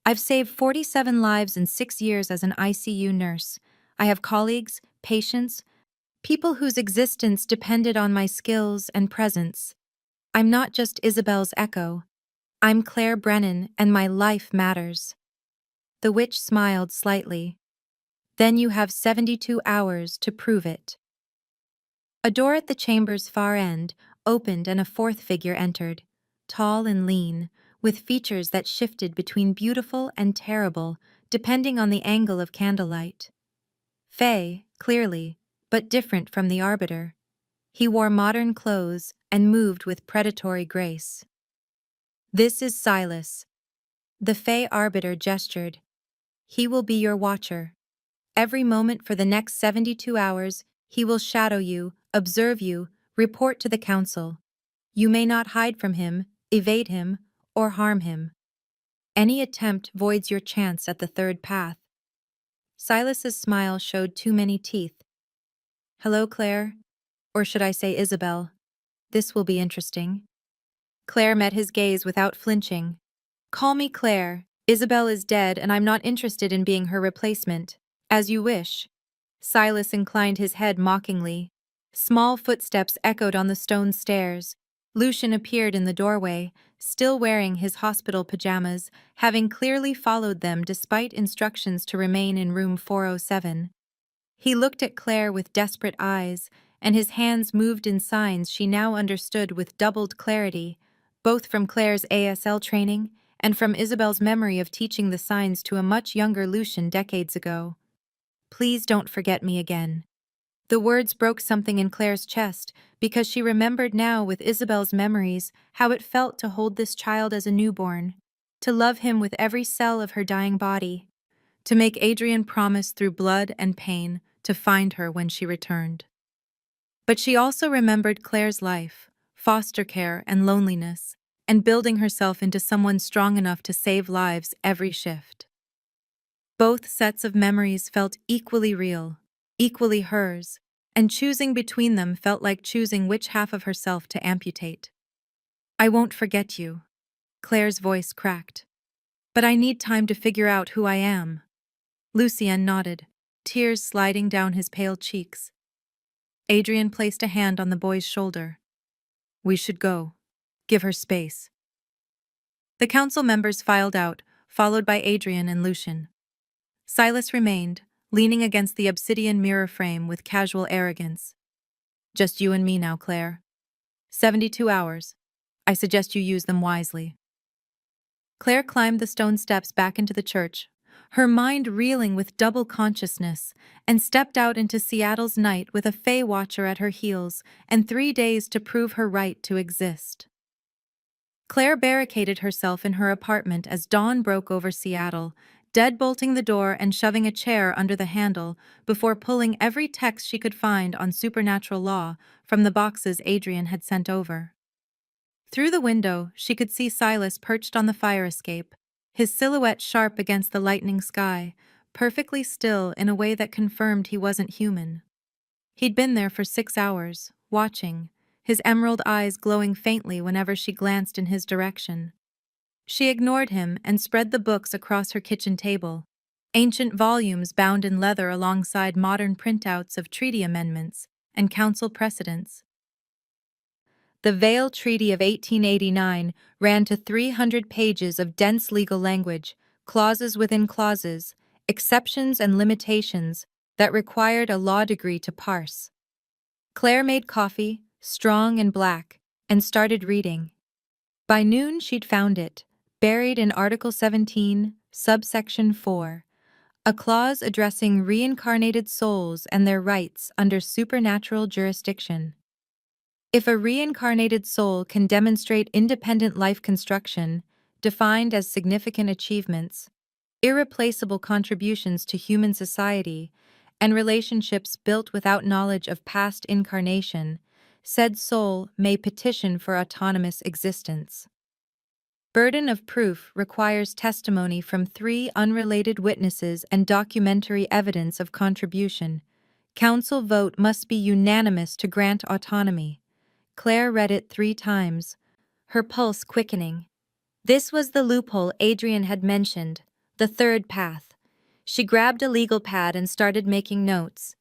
"I've saved 47 lives in 6 years as an ICU nurse. I have colleagues, patients, people whose existence depended on my skills and presence. I'm not just Isabel's echo. I'm Claire Brennan, and my life matters." The witch smiled slightly. "Then you have 72 hours to prove it." A door at the chamber's far end opened and a 4th figure entered, tall and lean, with features that shifted between beautiful and terrible depending on the angle of candlelight. Fey, clearly, but different from the Arbiter. He wore modern clothes and moved with predatory grace. "This is Silas." The Fey Arbiter gestured. "He will be your watcher. Every moment for the next 72 hours, he will shadow you, observe you, report to the Council. You may not hide from him, evade him, or harm him. Any attempt voids your chance at the third path." Silas's smile showed too many teeth. "Hello, Claire. Or should I say Isabel? This will be interesting." Claire met his gaze without flinching. "Call me Claire. Isabel is dead and I'm not interested in being her replacement. As you wish." Silas inclined his head mockingly. Small footsteps echoed on the stone stairs. Lucian appeared in the doorway, still wearing his hospital pajamas, having clearly followed them despite instructions to remain in room 407. He looked at Claire with desperate eyes, and his hands moved in signs she now understood with doubled clarity, both from Claire's ASL training and from Isabel's memory of teaching the signs to a much younger Lucian decades ago. "Please don't forget me again." The words broke something in Claire's chest, because she remembered now with Isabel's memories how it felt to hold this child as a newborn, to love him with every cell of her dying body, to make Adrian promise through blood and pain to find her when she returned. But she also remembered Claire's life, foster care and loneliness, and building herself into someone strong enough to save lives every shift. Both sets of memories felt equally real, equally hers, and choosing between them felt like choosing which half of herself to amputate. "I won't forget you." Claire's voice cracked. "But I need time to figure out who I am." Lucienne nodded. tears sliding down his pale cheeks. Adrian placed a hand on the boy's shoulder. "We should go. Give her space." The council members filed out, followed by Adrian and Lucian. Silas remained, leaning against the obsidian mirror frame with casual arrogance. "Just you and me now, Claire. 72 hours. I suggest you use them wisely." Claire climbed the stone steps back into the church, her mind reeling with double consciousness, and stepped out into Seattle's night with a Fey watcher at her heels and 3 days to prove her right to exist. Claire barricaded herself in her apartment as dawn broke over Seattle, deadbolting the door and shoving a chair under the handle before pulling every text she could find on supernatural law from the boxes Adrian had sent over. Through the window, she could see Silas perched on the fire escape, his silhouette sharp against the lightening sky, perfectly still in a way that confirmed he wasn't human. He'd been there for 6 hours, watching, his emerald eyes glowing faintly whenever she glanced in his direction. She ignored him and spread the books across her kitchen table, ancient volumes bound in leather alongside modern printouts of treaty amendments and council precedents. The Vale Treaty of 1889 ran to 300 pages of dense legal language, clauses within clauses, exceptions and limitations that required a law degree to parse. Claire made coffee, strong and black, and started reading. By noon she'd found it, buried in Article 17, subsection 4, a clause addressing reincarnated souls and their rights under supernatural jurisdiction. If a reincarnated soul can demonstrate independent life construction, defined as significant achievements, irreplaceable contributions to human society, and relationships built without knowledge of past incarnation, said soul may petition for autonomous existence. Burden of proof requires testimony from 3 unrelated witnesses and documentary evidence of contribution. Council vote must be unanimous to grant autonomy. Claire read it 3 times, her pulse quickening. This was the loophole Adrian had mentioned, the third path. She grabbed a legal pad and started making notes.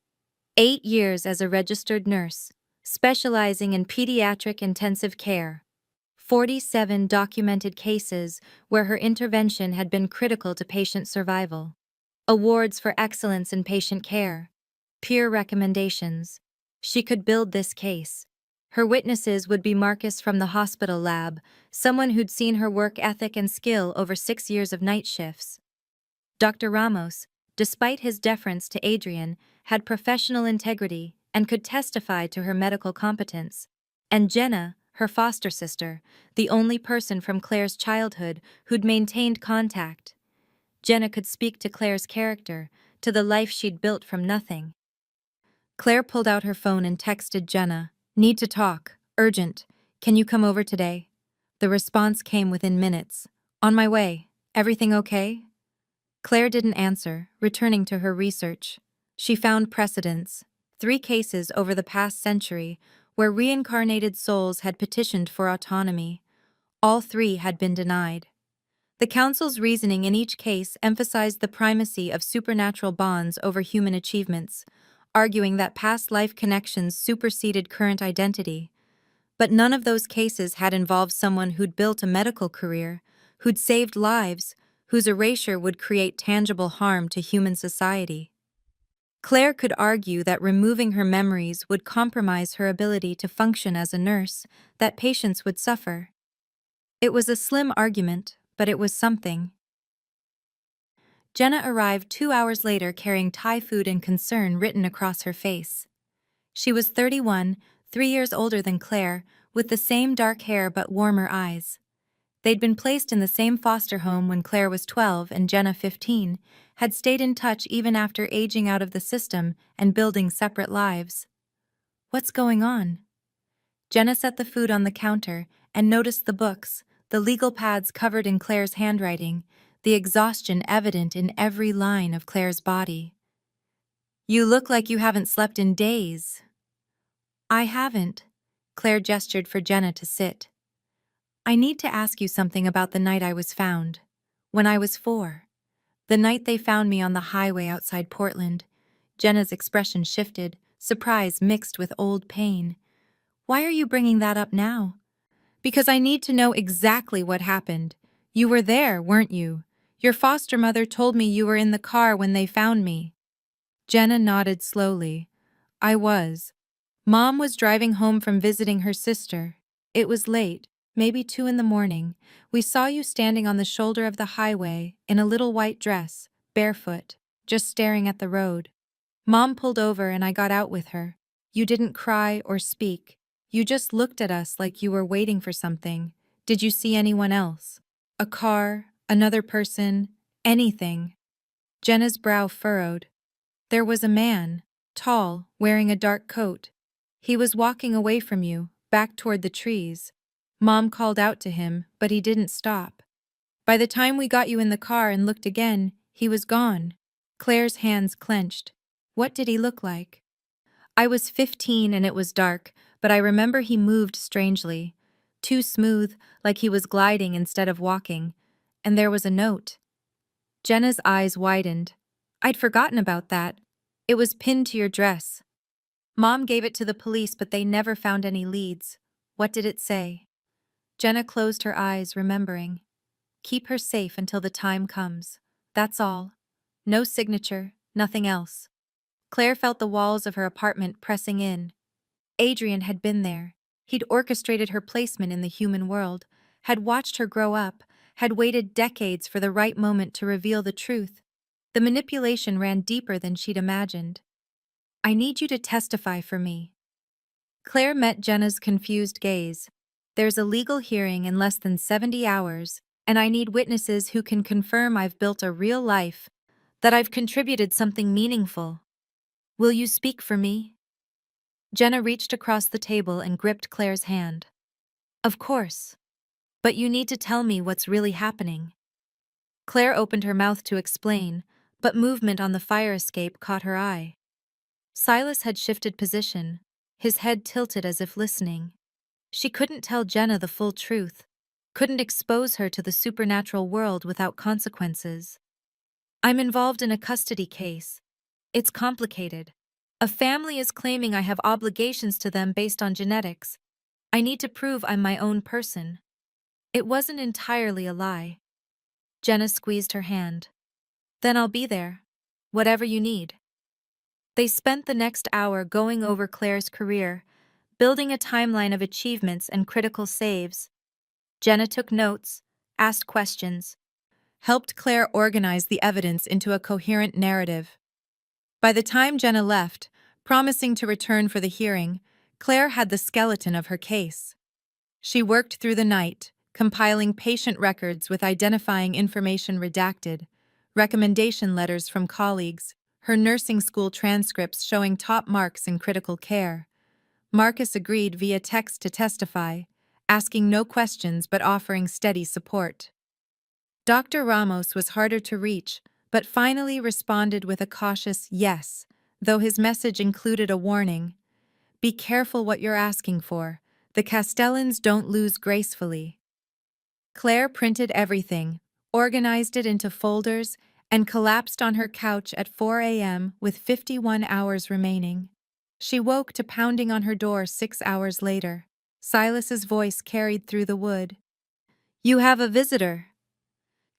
8 years as a registered nurse, specializing in pediatric intensive care. 47 documented cases where her intervention had been critical to patient survival. Awards for excellence in patient care. Peer recommendations. She could build this case. Her witnesses would be Marcus from the hospital lab, someone who'd seen her work ethic and skill over 6 years of night shifts. Dr. Ramos, despite his deference to Adrian, had professional integrity and could testify to her medical competence. And Jenna, her foster sister, the only person from Claire's childhood who'd maintained contact. Jenna could speak to Claire's character, to the life she'd built from nothing. Claire pulled out her phone and texted Jenna, "Need to talk. Urgent. Can you come over today?" The response came within minutes. "On my way. Everything okay?" Claire didn't answer, returning to her research. She found precedents, 3 cases over the past century, where reincarnated souls had petitioned for autonomy. All 3 had been denied. The council's reasoning in each case emphasized the primacy of supernatural bonds over human achievements, arguing that past life connections superseded current identity. But none of those cases had involved someone who'd built a medical career, who'd saved lives, whose erasure would create tangible harm to human society. Claire could argue that removing her memories would compromise her ability to function as a nurse, that patients would suffer. It was a slim argument, but it was something. Jenna arrived 2 hours later carrying Thai food and concern written across her face. She was 31, 3 years older than Claire, with the same dark hair but warmer eyes. They'd been placed in the same foster home when Claire was 12 and Jenna 15, had stayed in touch even after aging out of the system and building separate lives. "What's going on?" Jenna set the food on the counter and noticed the books, the legal pads covered in Claire's handwriting, the exhaustion evident in every line of Claire's body. "You look like you haven't slept in days." "I haven't." Claire gestured for Jenna to sit. "I need to ask you something about the night I was found. When I was 4. The night they found me on the highway outside Portland. Jenna's expression shifted, surprise mixed with old pain. Why are you bringing that up now? Because I need to know exactly what happened. You were there, weren't you? Your foster mother told me you were in the car when they found me. Jenna nodded slowly. I was. Mom was driving home from visiting her sister. It was late, maybe 2 in the morning. We saw you standing on the shoulder of the highway in a little white dress, barefoot, just staring at the road. Mom pulled over and I got out with her. You didn't cry or speak. You just looked at us like you were waiting for something. Did you see anyone else? A car, another person, anything? Jenna's brow furrowed. There was a man, tall, wearing a dark coat. He was walking away from you, back toward the trees. Mom called out to him, but he didn't stop. By the time we got you in the car and looked again, he was gone. Claire's hands clenched. What did he look like? I was 15 and it was dark, but I remember he moved strangely. Too smooth, like he was gliding instead of walking. And there was a note. Jenna's eyes widened. I'd forgotten about that. It was pinned to your dress. Mom gave it to the police, but they never found any leads. What did it say? Jenna closed her eyes, remembering. Keep her safe until the time comes. That's all. No signature, nothing else. Claire felt the walls of her apartment pressing in. Adrian had been there. He'd orchestrated her placement in the human world, had watched her grow up, had waited decades for the right moment to reveal the truth. The manipulation ran deeper than she'd imagined. I need you to testify for me. Claire met Jenna's confused gaze. There's a legal hearing in less than 70 hours, and I need witnesses who can confirm I've built a real life, that I've contributed something meaningful. Will you speak for me? Jenna reached across the table and gripped Claire's hand. Of course. But you need to tell me what's really happening. Claire opened her mouth to explain, but movement on the fire escape caught her eye. Silas had shifted position, his head tilted as if listening. She couldn't tell Jenna the full truth, couldn't expose her to the supernatural world without consequences. I'm involved in a custody case. It's complicated. A family is claiming I have obligations to them based on genetics. I need to prove I'm my own person. It wasn't entirely a lie. Jenna squeezed her hand. Then I'll be there. Whatever you need. They spent the next hour going over Claire's career, building a timeline of achievements and critical saves. Jenna took notes, asked questions, helped Claire organize the evidence into a coherent narrative. By the time Jenna left, promising to return for the hearing, Claire had the skeleton of her case. She worked through the night, compiling patient records with identifying information redacted, recommendation letters from colleagues, her nursing school transcripts showing top marks in critical care. Marcus agreed via text to testify, asking no questions but offering steady support. Dr. Ramos was harder to reach, but finally responded with a cautious yes, though his message included a warning. Be careful what you're asking for. The Castellans don't lose gracefully. Claire printed everything, organized it into folders, and collapsed on her couch at 4 a.m. with 51 hours remaining. She woke to pounding on her door 6 hours later. Silas's voice carried through the wood. You have a visitor.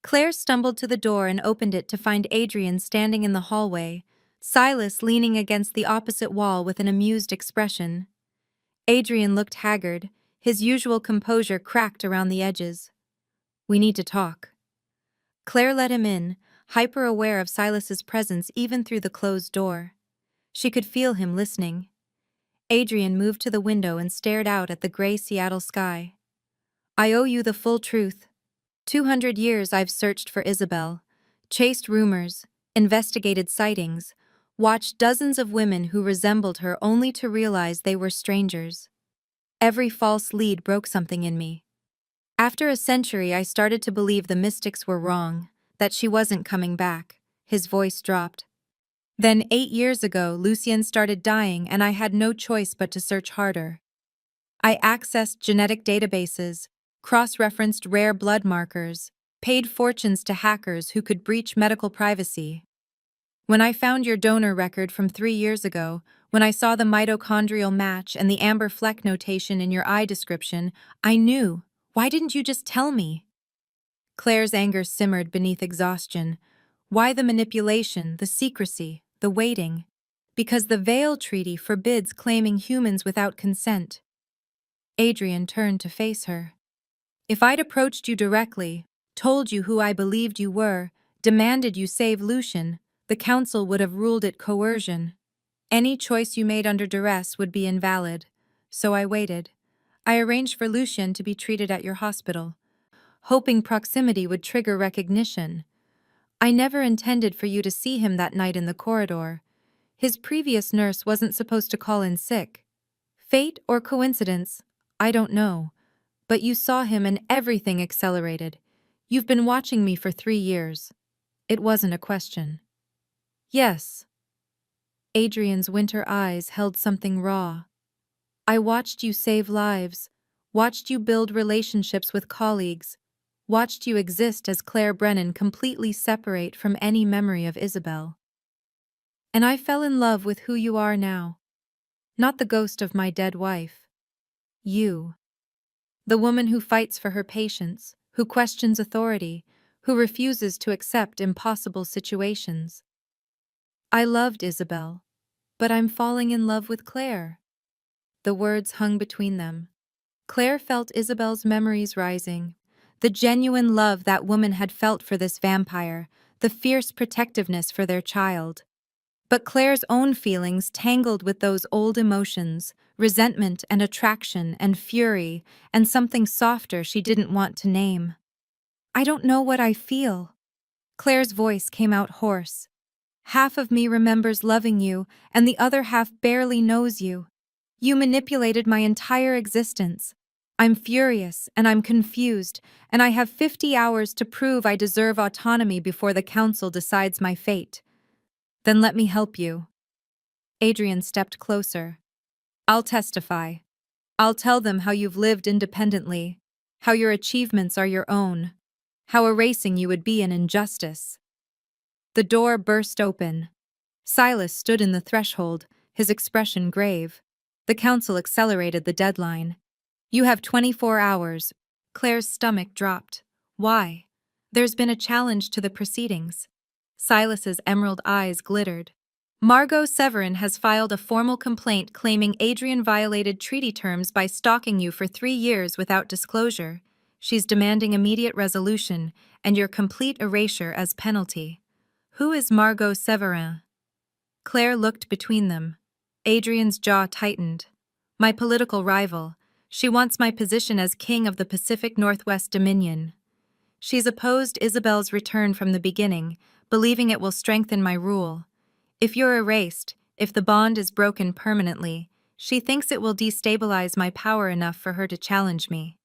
Claire stumbled to the door and opened it to find Adrian standing in the hallway, Silas leaning against the opposite wall with an amused expression. Adrian looked haggard, his usual composure cracked around the edges. We need to talk. Claire let him in, hyper-aware of Silas's presence even through the closed door. She could feel him listening. Adrian moved to the window and stared out at the gray Seattle sky. I owe you the full truth. 200 years I've searched for Isabel, chased rumors, investigated sightings, watched dozens of women who resembled her only to realize they were strangers. Every false lead broke something in me. After a century, I started to believe the mystics were wrong, that she wasn't coming back. His voice dropped. Then 8 years ago, Lucien started dying and I had no choice but to search harder. I accessed genetic databases, cross-referenced rare blood markers, paid fortunes to hackers who could breach medical privacy. When I found your donor record from 3 years ago, when I saw the mitochondrial match and the amber fleck notation in your eye description, I knew. Why didn't you just tell me? Claire's anger simmered beneath exhaustion. Why the manipulation, the secrecy, the waiting? Because the Veil Treaty forbids claiming humans without consent. Adrian turned to face her. If I'd approached you directly, told you who I believed you were, demanded you save Lucian, the council would have ruled it coercion. Any choice you made under duress would be invalid. So I waited. I arranged for Lucian to be treated at your hospital, hoping proximity would trigger recognition. I never intended for you to see him that night in the corridor. His previous nurse wasn't supposed to call in sick. Fate or coincidence, I don't know. But you saw him and everything accelerated. You've been watching me for 3 years. It wasn't a question. Yes. Adrian's winter eyes held something raw. I watched you save lives, watched you build relationships with colleagues, watched you exist as Claire Brennan completely separate from any memory of Isabel. And I fell in love with who you are now. Not the ghost of my dead wife. You. The woman who fights for her patients, who questions authority, who refuses to accept impossible situations. I loved Isabel, but I'm falling in love with Claire. The words hung between them. Claire felt Isabel's memories rising, the genuine love that woman had felt for this vampire, the fierce protectiveness for their child. But Claire's own feelings tangled with those old emotions, resentment and attraction and fury, and something softer she didn't want to name. I don't know what I feel. Claire's voice came out hoarse. Half of me remembers loving you, and the other half barely knows you. You manipulated my entire existence. I'm furious, and I'm confused, and I have 50 hours to prove I deserve autonomy before the council decides my fate. Then let me help you. Adrian stepped closer. I'll testify. I'll tell them how you've lived independently, how your achievements are your own, how erasing you would be an injustice. The door burst open. Silas stood in the threshold, his expression grave. The council accelerated the deadline. You have 24 hours. Claire's stomach dropped. Why? There's been a challenge to the proceedings. Silas's emerald eyes glittered. Margot Severin has filed a formal complaint claiming Adrian violated treaty terms by stalking you for 3 years without disclosure. She's demanding immediate resolution and your complete erasure as penalty. Who is Margot Severin? Claire looked between them. Adrian's jaw tightened. My political rival. She wants my position as king of the Pacific Northwest Dominion. She's opposed Isabel's return from the beginning, believing it will strengthen my rule. If you're erased, if the bond is broken permanently, she thinks it will destabilize my power enough for her to challenge me.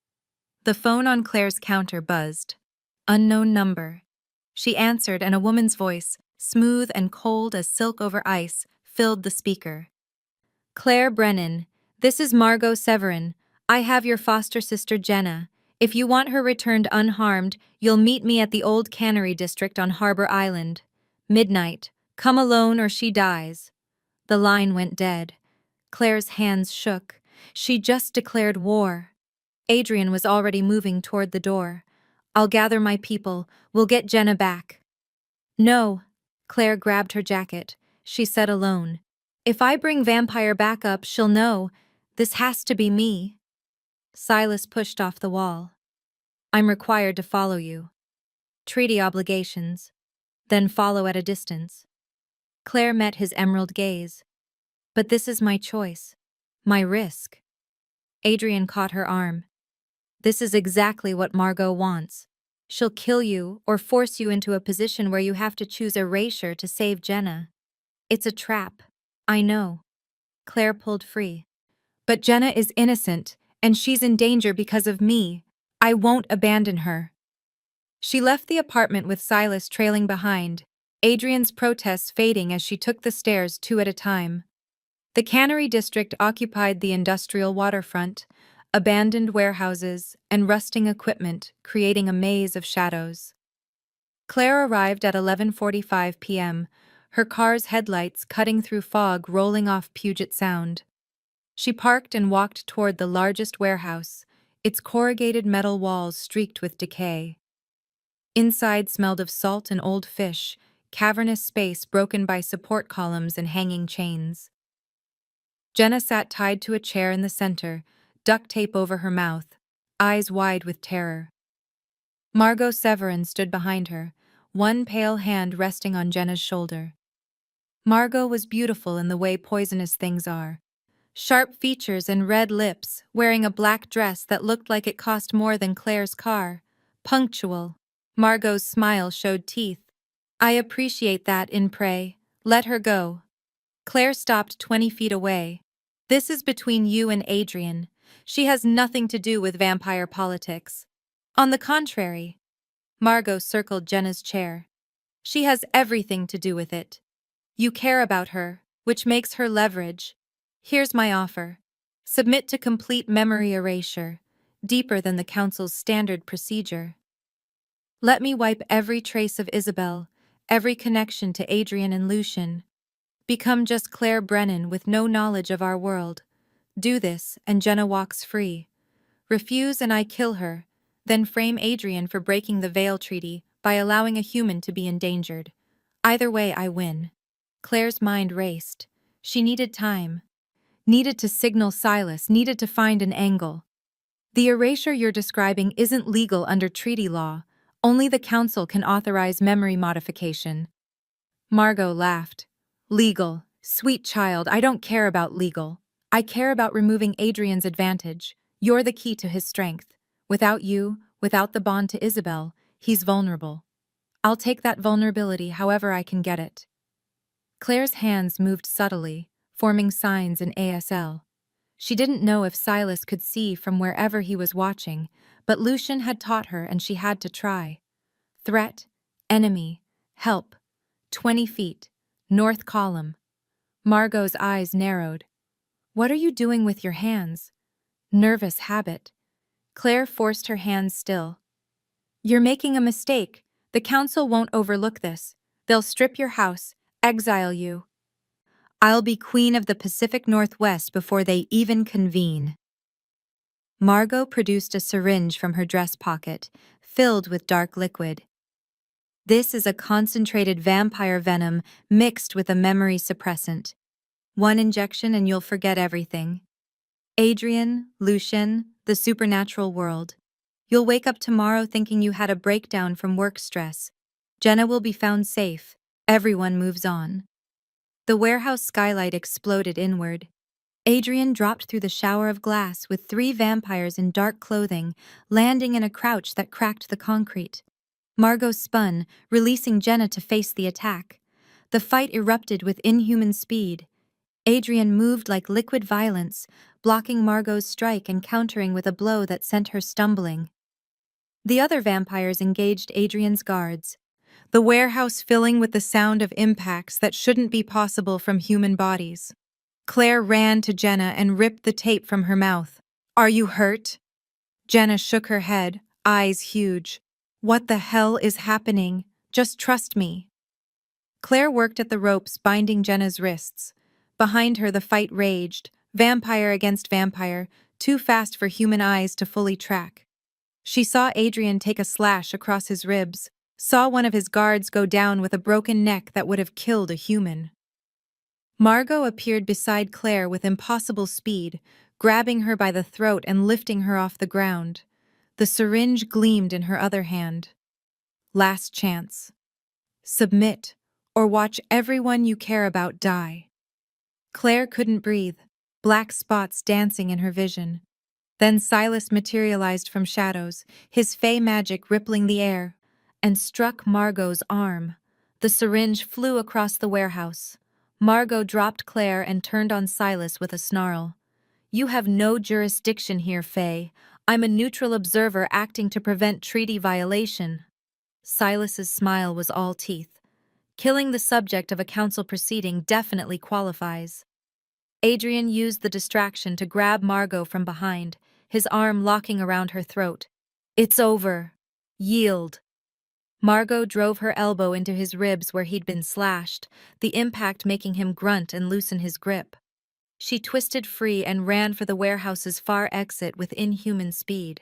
The phone on Claire's counter buzzed. Unknown number. She answered, and a woman's voice, smooth and cold as silk over ice, filled the speaker. Claire Brennan, this is Margot Severin. I have your foster sister Jenna. If you want her returned unharmed, you'll meet me at the old cannery district on Harbor Island. Midnight. Come alone or she dies. The line went dead. Claire's hands shook. She just declared war. Adrian was already moving toward the door. I'll gather my people. We'll get Jenna back. No. Claire grabbed her jacket. She said alone. If I bring Vampire back up, she'll know. This has to be me. Silas pushed off the wall. I'm required to follow you. Treaty obligations. Then follow at a distance. Claire met his emerald gaze. But this is my choice. My risk. Adrian caught her arm. This is exactly what Margot wants. She'll kill you or force you into a position where you have to choose erasure to save Jenna. It's a trap. I know. Claire pulled free. But Jenna is innocent, and she's in danger because of me. I won't abandon her. She left the apartment with Silas trailing behind, Adrian's protests fading as she took the stairs 2 at a time. The cannery district occupied the industrial waterfront, abandoned warehouses, and rusting equipment, creating a maze of shadows. Claire arrived at 11:45 p.m., her car's headlights cutting through fog rolling off Puget Sound. She parked and walked toward the largest warehouse, its corrugated metal walls streaked with decay. Inside smelled of salt and old fish, cavernous space broken by support columns and hanging chains. Jenna sat tied to a chair in the center, duct tape over her mouth, eyes wide with terror. Margot Severin stood behind her, one pale hand resting on Jenna's shoulder. Margot was beautiful in the way poisonous things are. Sharp features and red lips, wearing a black dress that looked like it cost more than Claire's car. Punctual. Margot's smile showed teeth. I appreciate that, in prey. Let her go. Claire stopped 20 feet away. This is between you and Adrian. She has nothing to do with vampire politics. On the contrary. Margot circled Jenna's chair. She has everything to do with it. You care about her, which makes her leverage. Here's my offer. Submit to complete memory erasure, deeper than the Council's standard procedure. Let me wipe every trace of Isabel, every connection to Adrian and Lucian. Become just Claire Brennan with no knowledge of our world. Do this, and Jenna walks free. Refuse and I kill her, then frame Adrian for breaking the Veil Treaty by allowing a human to be endangered. Either way, I win. Claire's mind raced. She needed time. Needed to signal Silas, needed to find an angle. The erasure you're describing isn't legal under treaty law. Only the Council can authorize memory modification. Margot laughed. Legal. Sweet child, I don't care about legal. I care about removing Adrian's advantage. You're the key to his strength. Without you, without the bond to Isabel, he's vulnerable. I'll take that vulnerability however I can get it. Claire's hands moved subtly, forming signs in ASL. She didn't know if Silas could see from wherever he was watching, but Lucian had taught her and she had to try. Threat, enemy, help, 20 feet, north column. Margot's eyes narrowed. What are you doing with your hands? Nervous habit. Claire forced her hands still. You're making a mistake. The Council won't overlook this. They'll strip your house, exile you. I'll be Queen of the Pacific Northwest before they even convene. Margot produced a syringe from her dress pocket, filled with dark liquid. This is a concentrated vampire venom mixed with a memory suppressant. One injection and you'll forget everything. Adrian, Lucian, the supernatural world. You'll wake up tomorrow thinking you had a breakdown from work stress. Jenna will be found safe. Everyone moves on. The warehouse skylight exploded inward. Adrian dropped through the shower of glass with 3 vampires in dark clothing, landing in a crouch that cracked the concrete. Margot spun, releasing Jenna to face the attack. The fight erupted with inhuman speed. Adrian moved like liquid violence, blocking Margot's strike and countering with a blow that sent her stumbling. The other vampires engaged Adrian's guards, the warehouse filling with the sound of impacts that shouldn't be possible from human bodies. Claire ran to Jenna and ripped the tape from her mouth. Are you hurt? Jenna shook her head, eyes huge. What the hell is happening? Just trust me. Claire worked at the ropes binding Jenna's wrists. Behind her the fight raged, vampire against vampire, too fast for human eyes to fully track. She saw Adrian take a slash across his ribs, saw one of his guards go down with a broken neck that would have killed a human. Margot appeared beside Claire with impossible speed, grabbing her by the throat and lifting her off the ground. The syringe gleamed in her other hand. Last chance. Submit, or watch everyone you care about die. Claire couldn't breathe, black spots dancing in her vision. Then Silas materialized from shadows, his fey magic rippling the air, and struck Margot's arm. The syringe flew across the warehouse. Margot dropped Claire and turned on Silas with a snarl. You have no jurisdiction here, Faye. I'm a neutral observer acting to prevent treaty violation. Silas's smile was all teeth. Killing the subject of a council proceeding definitely qualifies. Adrian used the distraction to grab Margot from behind, his arm locking around her throat. It's over. Yield. Margot drove her elbow into his ribs where he'd been slashed, the impact making him grunt and loosen his grip. She twisted free and ran for the warehouse's far exit with inhuman speed.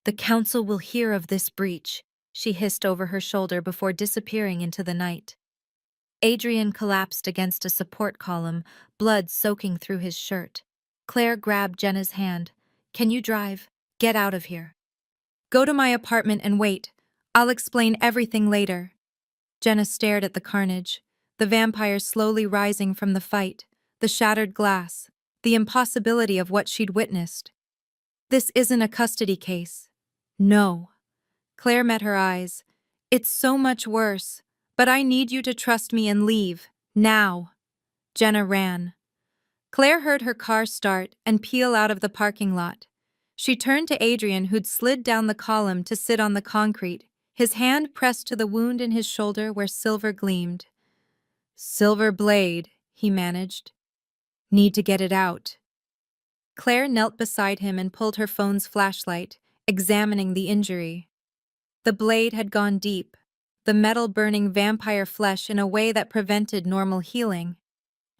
"The council will hear of this breach," she hissed over her shoulder before disappearing into the night. Adrian collapsed against a support column, blood soaking through his shirt. Claire grabbed Jenna's hand. "Can you drive? Get out of here." "Go to my apartment and wait. I'll explain everything later." Jenna stared at the carnage, the vampires slowly rising from the fight, the shattered glass, the impossibility of what she'd witnessed. "This isn't a custody case." "No." Claire met her eyes. "It's so much worse, but I need you to trust me and leave, now." Jenna ran. Claire heard her car start and peel out of the parking lot. She turned to Adrian, who'd slid down the column to sit on the concrete, his hand pressed to the wound in his shoulder where silver gleamed. "Silver blade," he managed. "Need to get it out." Claire knelt beside him and pulled her phone's flashlight, examining the injury. The blade had gone deep, the metal burning vampire flesh in a way that prevented normal healing.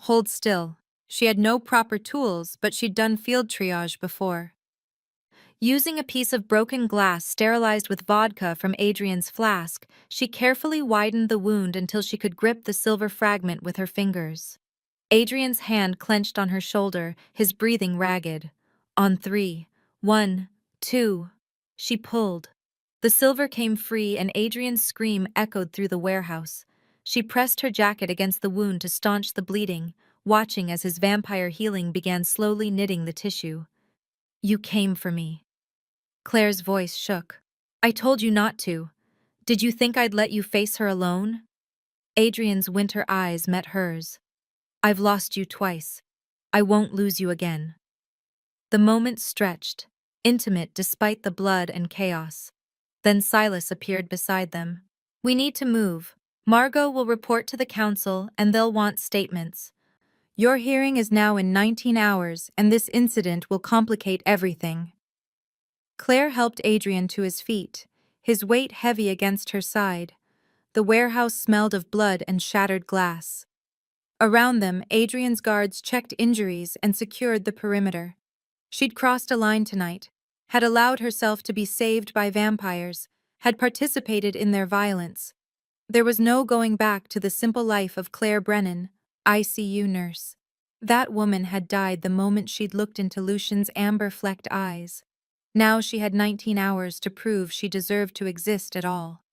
"Hold still." She had no proper tools, but she'd done field triage before. Using a piece of broken glass sterilized with vodka from Adrian's flask, she carefully widened the wound until she could grip the silver fragment with her fingers. Adrian's hand clenched on her shoulder, his breathing ragged. On 3, 1, 2, she pulled. The silver came free and Adrian's scream echoed through the warehouse. She pressed her jacket against the wound to staunch the bleeding, watching as his vampire healing began slowly knitting the tissue. "You came for me." Claire's voice shook. "I told you not to. Did you think I'd let you face her alone?" Adrian's winter eyes met hers. "I've lost you twice. I won't lose you again." The moment stretched, intimate despite the blood and chaos. Then Silas appeared beside them. "We need to move. Margot will report to the council and they'll want statements. Your hearing is now in 19 hours and this incident will complicate everything." Claire helped Adrian to his feet, his weight heavy against her side. The warehouse smelled of blood and shattered glass. Around them, Adrian's guards checked injuries and secured the perimeter. She'd crossed a line tonight, had allowed herself to be saved by vampires, had participated in their violence. There was no going back to the simple life of Claire Brennan, ICU nurse. That woman had died the moment she'd looked into Lucian's amber-flecked eyes. Now she had 19 hours to prove she deserved to exist at all.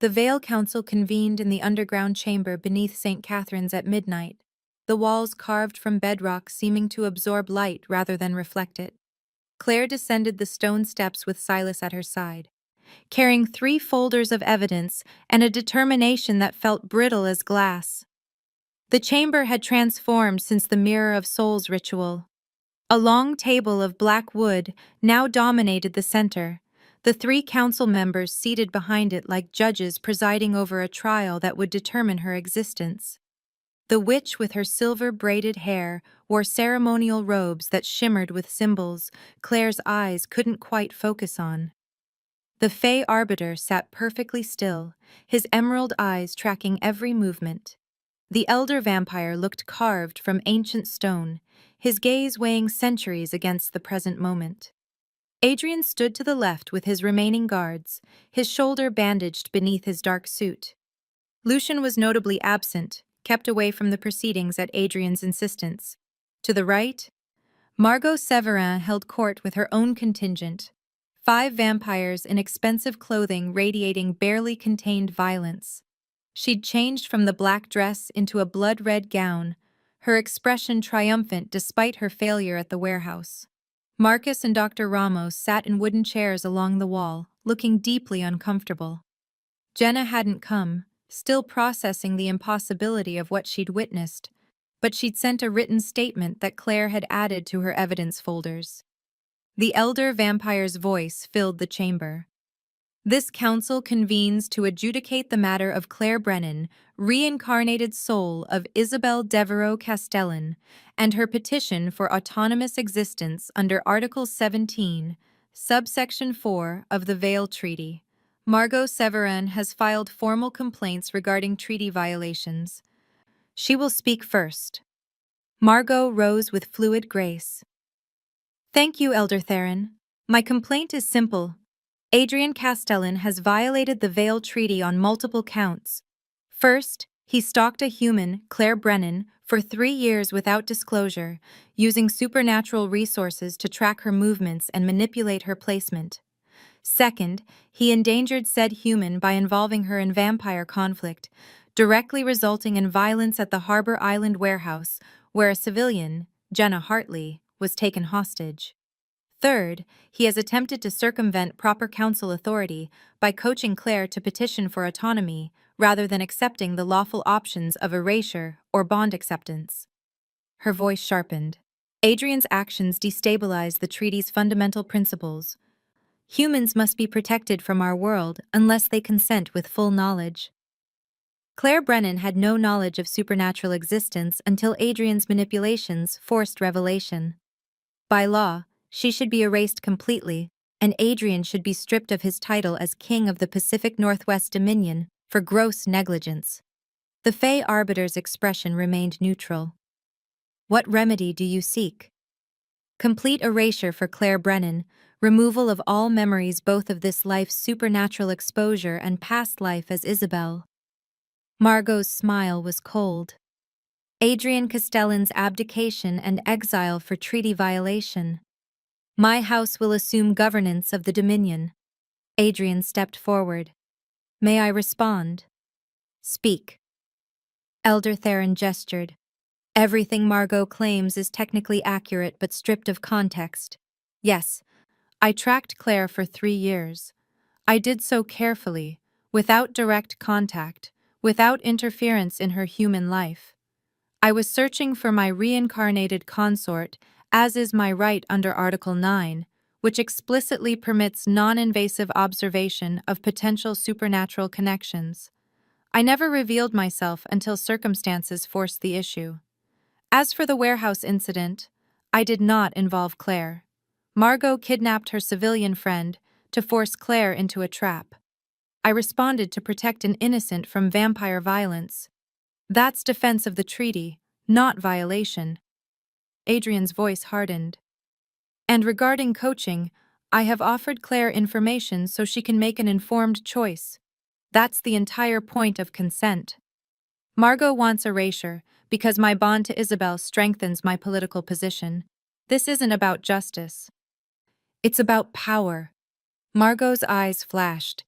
The Vale Council convened in the underground chamber beneath St. Catherine's at midnight, the walls carved from bedrock seeming to absorb light rather than reflect it. Claire descended the stone steps with Silas at her side, carrying 3 folders of evidence and a determination that felt brittle as glass. The chamber had transformed since the Mirror of Souls ritual. A long table of black wood now dominated the center, the 3 council members seated behind it like judges presiding over a trial that would determine her existence. The witch with her silver-braided hair wore ceremonial robes that shimmered with symbols Claire's eyes couldn't quite focus on. The Fey Arbiter sat perfectly still, his emerald eyes tracking every movement. The elder vampire looked carved from ancient stone, his gaze weighing centuries against the present moment. Adrian stood to the left with his remaining guards, his shoulder bandaged beneath his dark suit. Lucian was notably absent, kept away from the proceedings at Adrian's insistence. To the right, Margot Severin held court with her own contingent, 5 vampires in expensive clothing radiating barely contained violence. She'd changed from the black dress into a blood-red gown, her expression triumphant despite her failure at the warehouse. Marcus and Dr. Ramos sat in wooden chairs along the wall, looking deeply uncomfortable. Jenna hadn't come, still processing the impossibility of what she'd witnessed, but she'd sent a written statement that Claire had added to her evidence folders. The elder vampire's voice filled the chamber. "This council convenes to adjudicate the matter of Claire Brennan, reincarnated soul of Isabel Devereux Castellan, and her petition for autonomous existence under Article 17, subsection 4 of the Vale Treaty. Margot Severin has filed formal complaints regarding treaty violations. She will speak first. Margot rose with fluid grace. Thank you, Elder Theron. My complaint is simple. Adrian Castellan has violated the Vale Treaty on multiple counts. First, he stalked a human, Claire Brennan, for 3 years without disclosure, using supernatural resources to track her movements and manipulate her placement. Second, he endangered said human by involving her in vampire conflict, directly resulting in violence at the Harbor Island warehouse, where a civilian, Jenna Hartley, was taken hostage. Third, he has attempted to circumvent proper council authority by coaching Claire to petition for autonomy rather than accepting the lawful options of erasure or bond acceptance. Her voice sharpened. Adrian's actions destabilize the treaty's fundamental principles. Humans must be protected from our world unless they consent with full knowledge. Claire Brennan had no knowledge of supernatural existence until Adrian's manipulations forced revelation. By law, she should be erased completely, and Adrian should be stripped of his title as King of the Pacific Northwest Dominion for gross negligence. The Fey Arbiter's expression remained neutral. What remedy do you seek? Complete erasure for Claire Brennan, removal of all memories both of this life's supernatural exposure and past life as Isabel. Margot's smile was cold. Adrian Castellan's abdication and exile for treaty violation. My house will assume governance of the Dominion. Adrian stepped forward. May I respond? Speak. Elder Theron gestured. Everything Margot claims is technically accurate but stripped of context. Yes, I tracked Claire for 3 years. I did so carefully, without direct contact, without interference in her human life. I was searching for my reincarnated consort, as is my right under Article 9, which explicitly permits non-invasive observation of potential supernatural connections. I never revealed myself until circumstances forced the issue. As for the warehouse incident, I did not involve Claire. Margot kidnapped her civilian friend to force Claire into a trap. I responded to protect an innocent from vampire violence. That's defense of the treaty, not violation. Adrian's voice hardened. And regarding coaching, I have offered Claire information so she can make an informed choice. That's the entire point of consent. Margot wants erasure because my bond to Isabel strengthens my political position. This isn't about justice. It's about power. Margot's eyes flashed.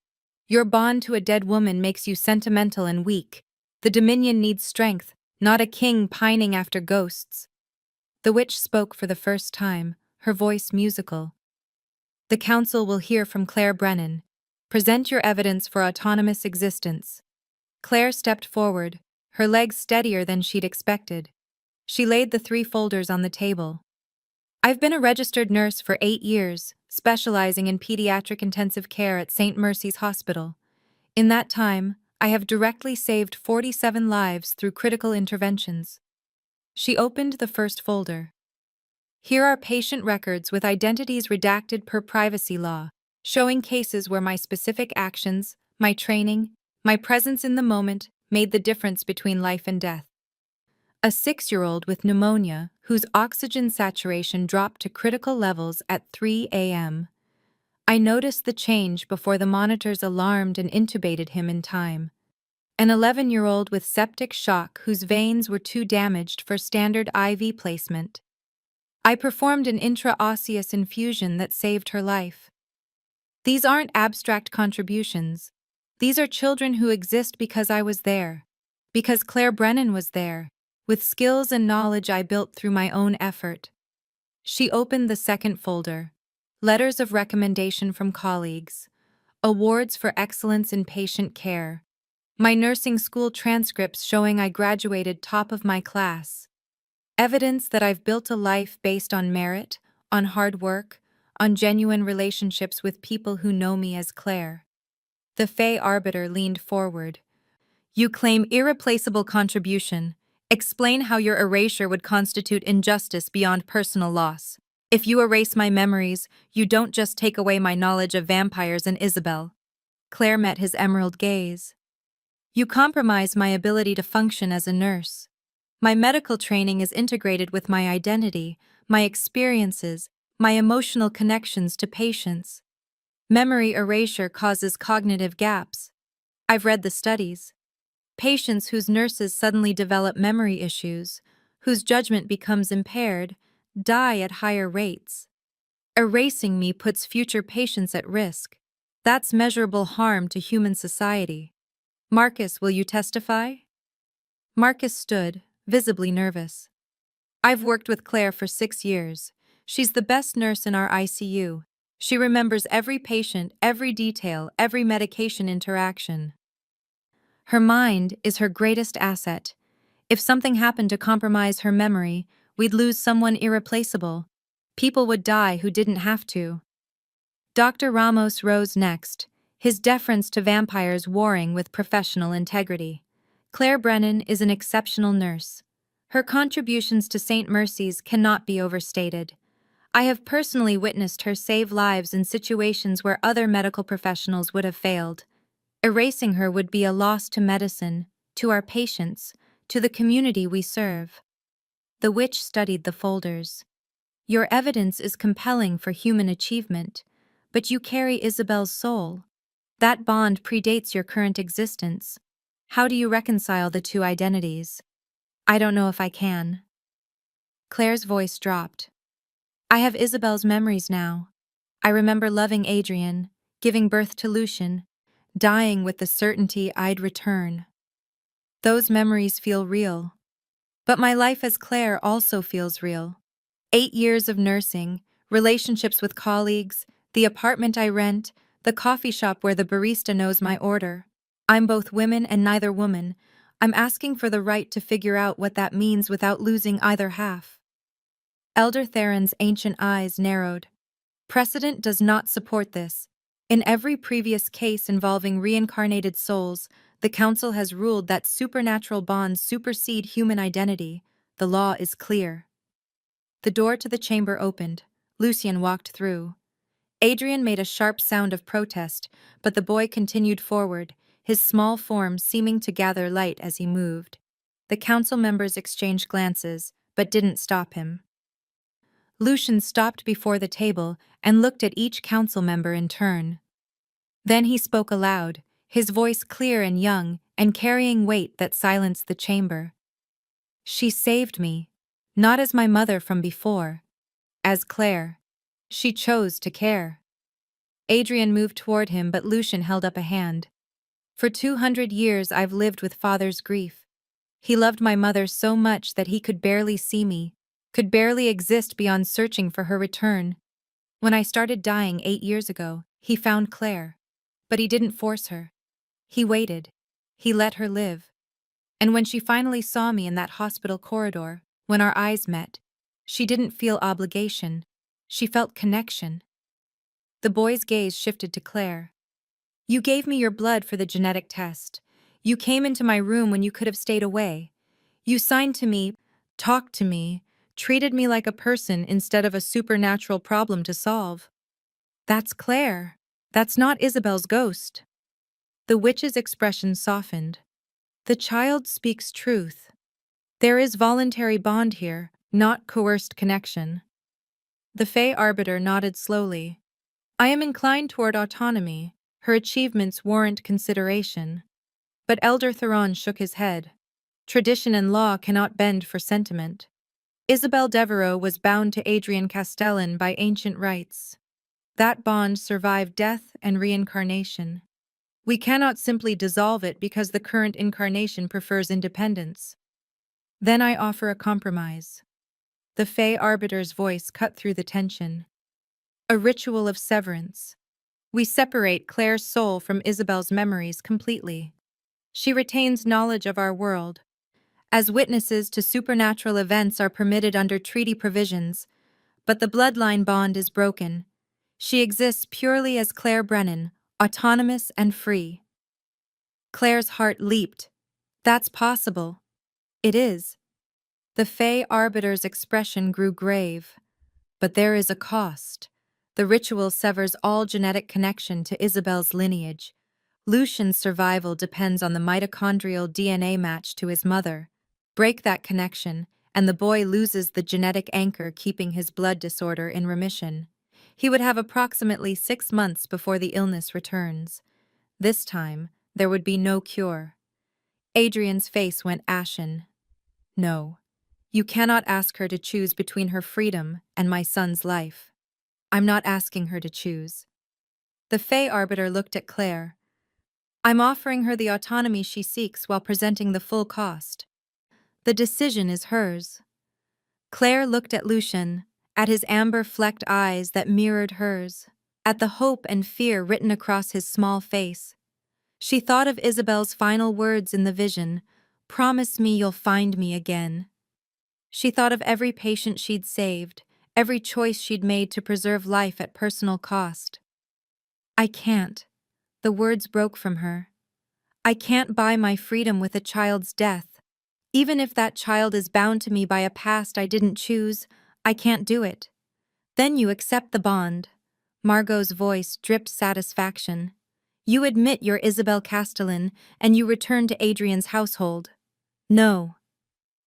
Your bond to a dead woman makes you sentimental and weak. The Dominion needs strength, not a king pining after ghosts. The witch spoke for the first time, her voice musical. The council will hear from Claire Brennan. Present your evidence for autonomous existence. Claire stepped forward, her legs steadier than she'd expected. She laid the 3 folders on the table. I've been a registered nurse for 8 years, specializing in pediatric intensive care at St. Mercy's Hospital. In that time, I have directly saved 47 lives through critical interventions. She opened the first folder. Here are patient records with identities redacted per privacy law, showing cases where my specific actions, my training, my presence in the moment made the difference between life and death. A 6-year-old with pneumonia whose oxygen saturation dropped to critical levels at 3 a.m. I noticed the change before the monitors alarmed and intubated him in time. An 11-year-old with septic shock whose veins were too damaged for standard IV placement. I performed an intraosseous infusion that saved her life. These aren't abstract contributions. These are children who exist because I was there, because Claire Brennan was there, with skills and knowledge I built through my own effort. She opened the second folder. Letters of recommendation from colleagues. Awards for excellence in patient care. My nursing school transcripts showing I graduated top of my class. Evidence that I've built a life based on merit, on hard work, on genuine relationships with people who know me as Claire. The Fey Arbiter leaned forward. You claim irreplaceable contribution. Explain how your erasure would constitute injustice beyond personal loss. If you erase my memories, you don't just take away my knowledge of vampires and Isabel. Claire met his emerald gaze. You compromise my ability to function as a nurse. My medical training is integrated with my identity, my experiences, my emotional connections to patients. Memory erasure causes cognitive gaps. I've read the studies. Patients whose nurses suddenly develop memory issues, whose judgment becomes impaired, die at higher rates. Erasing me puts future patients at risk. That's measurable harm to human society. Marcus, will you testify? Marcus stood, visibly nervous. I've worked with Claire for 6 years. She's the best nurse in our ICU. She remembers every patient, every detail, every medication interaction. Her mind is her greatest asset. If something happened to compromise her memory, we'd lose someone irreplaceable. People would die who didn't have to. Dr. Ramos rose next, his deference to vampires warring with professional integrity. Claire Brennan is an exceptional nurse. Her contributions to St. Mercy's cannot be overstated. I have personally witnessed her save lives in situations where other medical professionals would have failed. Erasing her would be a loss to medicine, to our patients, to the community we serve. The witch studied the folders. Your evidence is compelling for human achievement, but you carry Isabel's soul. That bond predates your current existence. How do you reconcile the two identities? I don't know if I can. Claire's voice dropped. I have Isabel's memories now. I remember loving Adrian, giving birth to Lucian, dying with the certainty I'd return. Those memories feel real. But my life as Claire also feels real. 8 years of nursing, relationships with colleagues, the apartment I rent, the coffee shop where the barista knows my order. I'm both women and neither woman. I'm asking for the right to figure out what that means without losing either half. Elder Theron's ancient eyes narrowed. Precedent does not support this. In every previous case involving reincarnated souls, the Council has ruled that supernatural bonds supersede human identity. The law is clear. The door to the chamber opened. Lucian walked through. Adrian made a sharp sound of protest, but the boy continued forward, his small form seeming to gather light as he moved. The council members exchanged glances, but didn't stop him. Lucian stopped before the table and looked at each council member in turn. Then he spoke aloud, his voice clear and young, and carrying weight that silenced the chamber. She saved me, not as my mother from before, as Claire. She chose to care. Adrian moved toward him, but Lucian held up a hand. For 200 years I've lived with father's grief. He loved my mother so much that he could barely see me, could barely exist beyond searching for her return. When I started dying 8 years ago, he found Claire. But he didn't force her. He waited. He let her live. And when she finally saw me in that hospital corridor, when our eyes met, she didn't feel obligation. She felt connection. The boy's gaze shifted to Claire. You gave me your blood for the genetic test. You came into my room when you could have stayed away. You signed to me, talked to me, treated me like a person instead of a supernatural problem to solve. That's Claire. That's not Isabel's ghost. The witch's expression softened. The child speaks truth. There is voluntary bond here, not coerced connection. The Fey Arbiter nodded slowly. I am inclined toward autonomy. Her achievements warrant consideration. But Elder Theron shook his head. Tradition and law cannot bend for sentiment. Isabel Devereux was bound to Adrian Castellan by ancient rights. That bond survived death and reincarnation. We cannot simply dissolve it because the current incarnation prefers independence. Then I offer a compromise. The Fey Arbiter's voice cut through the tension. A ritual of severance. We separate Claire's soul from Isabel's memories completely. She retains knowledge of our world. As witnesses to supernatural events are permitted under treaty provisions, but the bloodline bond is broken. She exists purely as Claire Brennan, autonomous and free. Claire's heart leaped. That's possible. It is. The Fey Arbiter's expression grew grave. But there is a cost. The ritual severs all genetic connection to Isabel's lineage. Lucian's survival depends on the mitochondrial DNA match to his mother. Break that connection, and the boy loses the genetic anchor keeping his blood disorder in remission. He would have approximately 6 months before the illness returns. This time, there would be no cure. Adrian's face went ashen. No. You cannot ask her to choose between her freedom and my son's life. I'm not asking her to choose. The Fey Arbiter looked at Claire. I'm offering her the autonomy she seeks while presenting the full cost. The decision is hers. Claire looked at Lucian, at his amber-flecked eyes that mirrored hers, at the hope and fear written across his small face. She thought of Isabel's final words in the vision, "Promise me you'll find me again." She thought of every patient she'd saved, every choice she'd made to preserve life at personal cost. I can't. The words broke from her. I can't buy my freedom with a child's death. Even if that child is bound to me by a past I didn't choose, I can't do it. Then you accept the bond. Margot's voice dripped satisfaction. You admit you're Isabel Castellan, and you return to Adrian's household. No.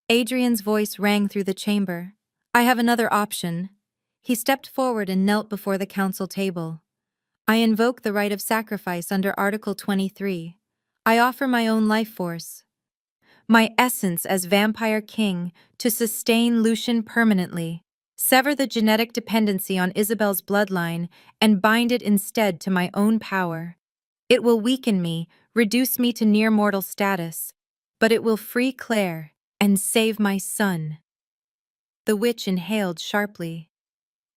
Adrian's voice rang through the chamber. I have another option. He stepped forward and knelt before the council table. I invoke the right of sacrifice under Article 23. I offer my own life force, my essence as vampire king, to sustain Lucian permanently. Sever the genetic dependency on Isabel's bloodline and bind it instead to my own power. It will weaken me, reduce me to near mortal status, but it will free Claire and save my son. The witch inhaled sharply.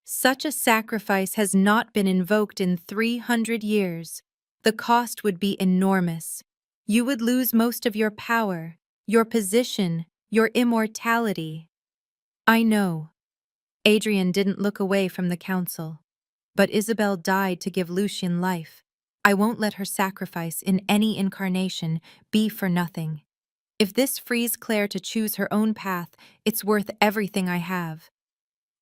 Such a sacrifice has not been invoked in 300 years. The cost would be enormous. You would lose most of your power, your position, your immortality. I know. Adrian didn't look away from the council. But Isabel died to give Lucian life. I won't let her sacrifice in any incarnation be for nothing. If this frees Claire to choose her own path, it's worth everything I have.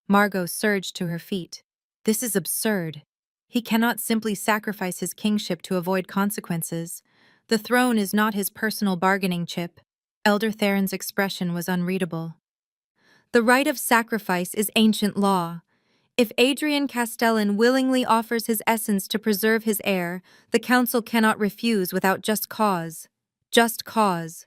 Margot surged to her feet. This is absurd. He cannot simply sacrifice his kingship to avoid consequences. The throne is not his personal bargaining chip. Elder Theron's expression was unreadable. The right of sacrifice is ancient law. If Adrian Castellan willingly offers his essence to preserve his heir, the council cannot refuse without just cause. Just cause.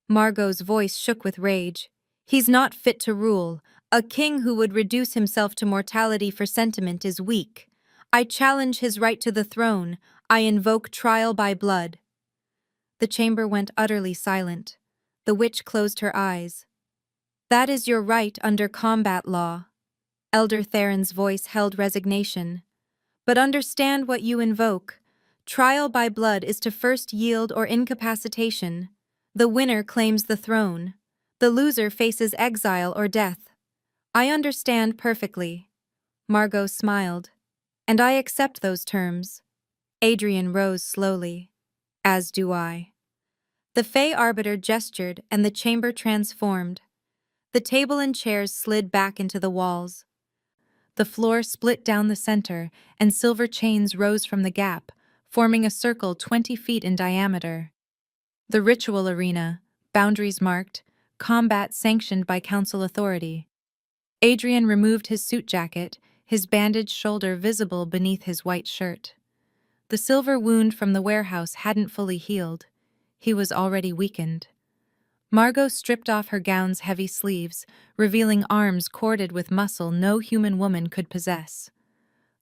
Margot's voice shook with rage. He's not fit to rule. A king who would reduce himself to mortality for sentiment is weak. I challenge his right to the throne. I invoke trial by blood. The chamber went utterly silent. The witch closed her eyes. That is your right under combat law. Elder Theron's voice held resignation. But understand what you invoke. Trial by blood is to first yield or incapacitation. The winner claims the throne. The loser faces exile or death. I understand perfectly. Margot smiled. And I accept those terms. Adrian rose slowly. As do I. The Fey Arbiter gestured and the chamber transformed. The table and chairs slid back into the walls. The floor split down the center, and silver chains rose from the gap, forming a circle 20 feet in diameter. The ritual arena, boundaries marked, combat sanctioned by council authority. Adrian removed his suit jacket, his bandaged shoulder visible beneath his white shirt. The silver wound from the warehouse hadn't fully healed. He was already weakened. Margot stripped off her gown's heavy sleeves, revealing arms corded with muscle no human woman could possess.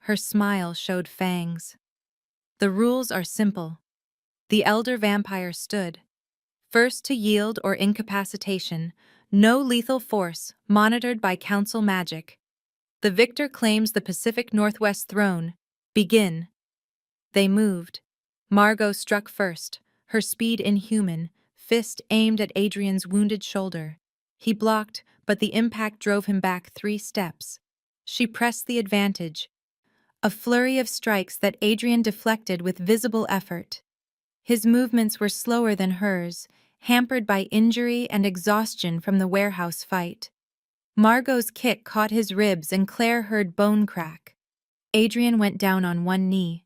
Her smile showed fangs. The rules are simple. The elder vampire stood. First to yield or incapacitation, no lethal force, monitored by council magic. The victor claims the Pacific Northwest throne. Begin. They moved. Margot struck first, her speed inhuman, fist aimed at Adrian's wounded shoulder. He blocked, but the impact drove him back 3 steps. She pressed the advantage. A flurry of strikes that Adrian deflected with visible effort. His movements were slower than hers, hampered by injury and exhaustion from the warehouse fight. Margot's kick caught his ribs and Claire heard bone crack. Adrian went down on one knee.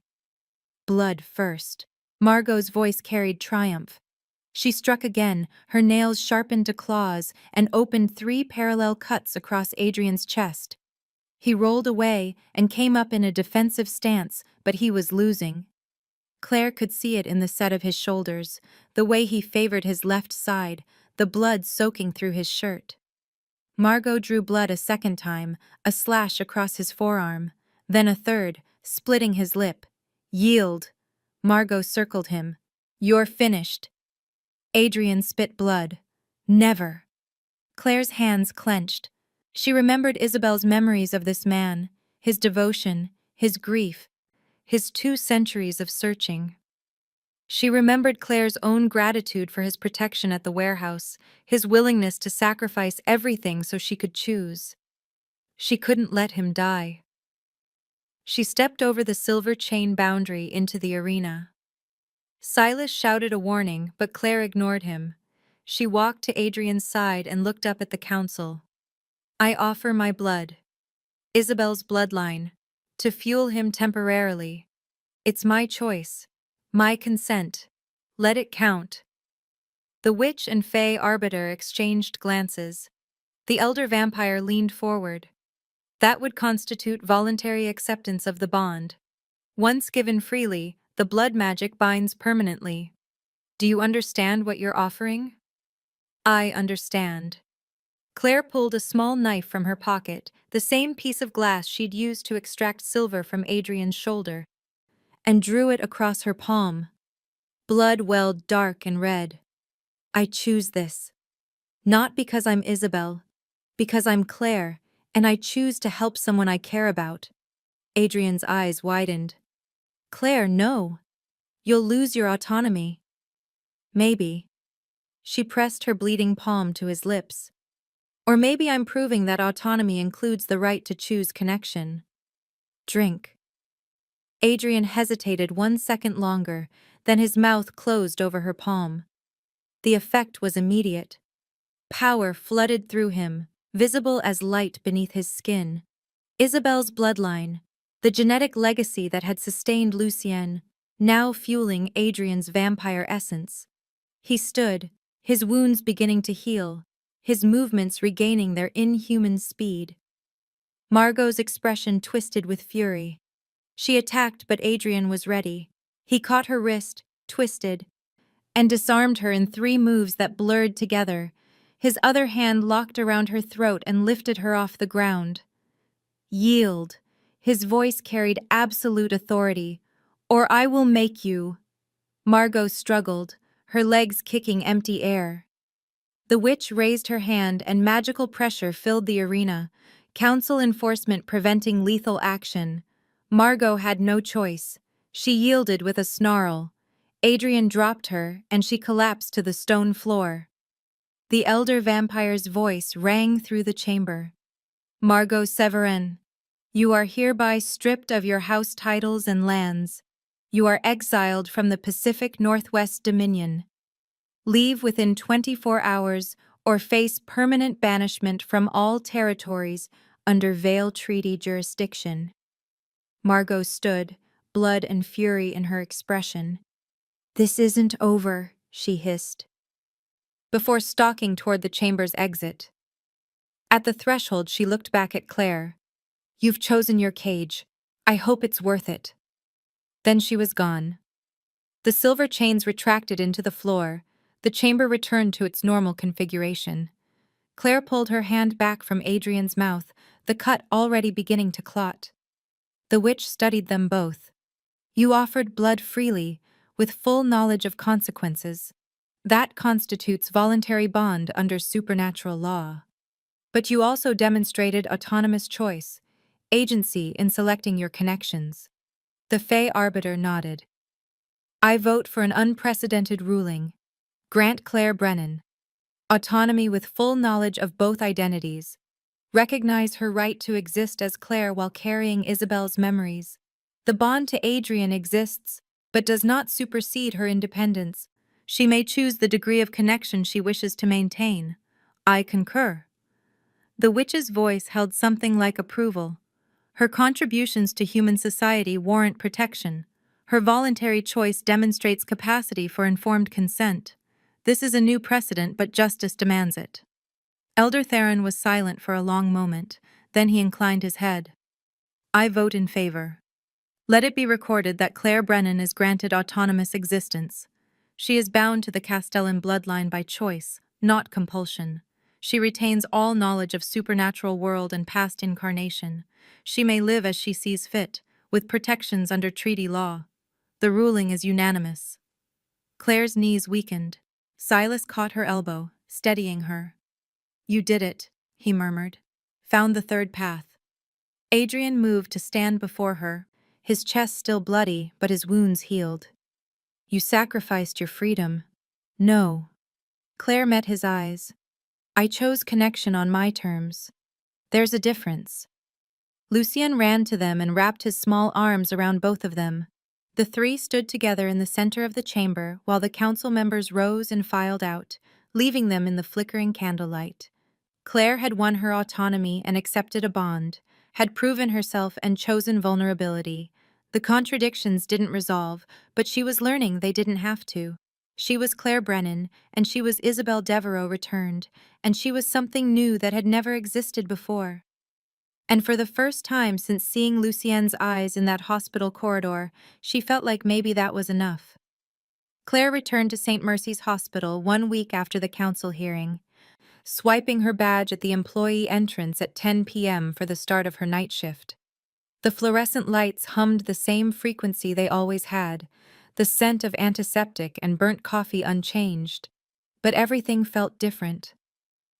Blood first. Margot's voice carried triumph. She struck again, her nails sharpened to claws, and opened 3 parallel cuts across Adrian's chest. He rolled away and came up in a defensive stance, but he was losing. Claire could see it in the set of his shoulders, the way he favored his left side, the blood soaking through his shirt. Margot drew blood a second time, a slash across his forearm, then a third, splitting his lip. Yield! Margot circled him. You're finished. Adrian spit blood. Never. Claire's hands clenched. She remembered Isabel's memories of this man, his devotion, his grief, his 2 centuries of searching. She remembered Claire's own gratitude for his protection at the warehouse, his willingness to sacrifice everything so she could choose. She couldn't let him die. She stepped over the silver chain boundary into the arena. Silas shouted a warning, but Claire ignored him. She walked to Adrian's side and looked up at the council. I offer my blood, Isabel's bloodline, to fuel him temporarily. It's my choice, my consent. Let it count. The witch and fey arbiter exchanged glances. The elder vampire leaned forward. That would constitute voluntary acceptance of the bond. Once given freely, the blood magic binds permanently. Do you understand what you're offering? I understand. Claire pulled a small knife from her pocket, the same piece of glass she'd used to extract silver from Adrian's shoulder, and drew it across her palm. Blood welled dark and red. I choose this. Not because I'm Isabel, because I'm Claire, and I choose to help someone I care about. Adrian's eyes widened. Claire, no. You'll lose your autonomy. Maybe. She pressed her bleeding palm to his lips. Or maybe I'm proving that autonomy includes the right to choose connection. Drink. Adrian hesitated 1 second longer, then his mouth closed over her palm. The effect was immediate. Power flooded through him, visible as light beneath his skin. Isabel's bloodline, the genetic legacy that had sustained Lucienne, now fueling Adrian's vampire essence. He stood, his wounds beginning to heal, his movements regaining their inhuman speed. Margot's expression twisted with fury. She attacked, but Adrian was ready. He caught her wrist, twisted, and disarmed her in 3 moves that blurred together. His other hand locked around her throat and lifted her off the ground. Yield. His voice carried absolute authority. Or I will make you. Margot struggled, her legs kicking empty air. The witch raised her hand and magical pressure filled the arena, council enforcement preventing lethal action. Margot had no choice. She yielded with a snarl. Adrian dropped her, and she collapsed to the stone floor. The elder vampire's voice rang through the chamber. Margot Severin, you are hereby stripped of your house titles and lands. You are exiled from the Pacific Northwest Dominion. Leave within 24 hours or face permanent banishment from all territories under Veil Treaty jurisdiction. Margot stood, blood and fury in her expression. This isn't over, she hissed, before stalking toward the chamber's exit. At the threshold, she looked back at Claire. You've chosen your cage. I hope it's worth it. Then she was gone. The silver chains retracted into the floor. The chamber returned to its normal configuration. Claire pulled her hand back from Adrian's mouth, the cut already beginning to clot. The witch studied them both. You offered blood freely, with full knowledge of consequences. That constitutes voluntary bond under supernatural law. But you also demonstrated autonomous choice, agency in selecting your connections. The Fey Arbiter nodded. I vote for an unprecedented ruling. Grant Claire Brennan autonomy with full knowledge of both identities. Recognize her right to exist as Claire while carrying Isabel's memories. The bond to Adrian exists, but does not supersede her independence. She may choose the degree of connection she wishes to maintain. I concur. The witch's voice held something like approval. Her contributions to human society warrant protection. Her voluntary choice demonstrates capacity for informed consent. This is a new precedent, but justice demands it. Elder Theron was silent for a long moment, then he inclined his head. I vote in favor. Let it be recorded that Claire Brennan is granted autonomous existence. She is bound to the Castellan bloodline by choice, not compulsion. She retains all knowledge of supernatural world and past incarnation. She may live as she sees fit, with protections under treaty law. The ruling is unanimous. Claire's knees weakened. Silas caught her elbow, steadying her. You did it, he murmured. Found the third path. Adrian moved to stand before her, his chest still bloody, but his wounds healed. You sacrificed your freedom. No. Claire met his eyes. I chose connection on my terms. There's a difference. Lucien ran to them and wrapped his small arms around both of them. The three stood together in the center of the chamber while the council members rose and filed out, leaving them in the flickering candlelight. Claire had won her autonomy and accepted a bond, had proven herself and chosen vulnerability. The contradictions didn't resolve, but she was learning they didn't have to. She was Claire Brennan, and she was Isabel Devereaux returned, and she was something new that had never existed before. And for the first time since seeing Lucien's eyes in that hospital corridor, she felt like maybe that was enough. Claire returned to St. Mercy's Hospital 1 week after the council hearing, swiping her badge at the employee entrance at 10 p.m. for the start of her night shift. The fluorescent lights hummed the same frequency they always had, the scent of antiseptic and burnt coffee unchanged. But everything felt different.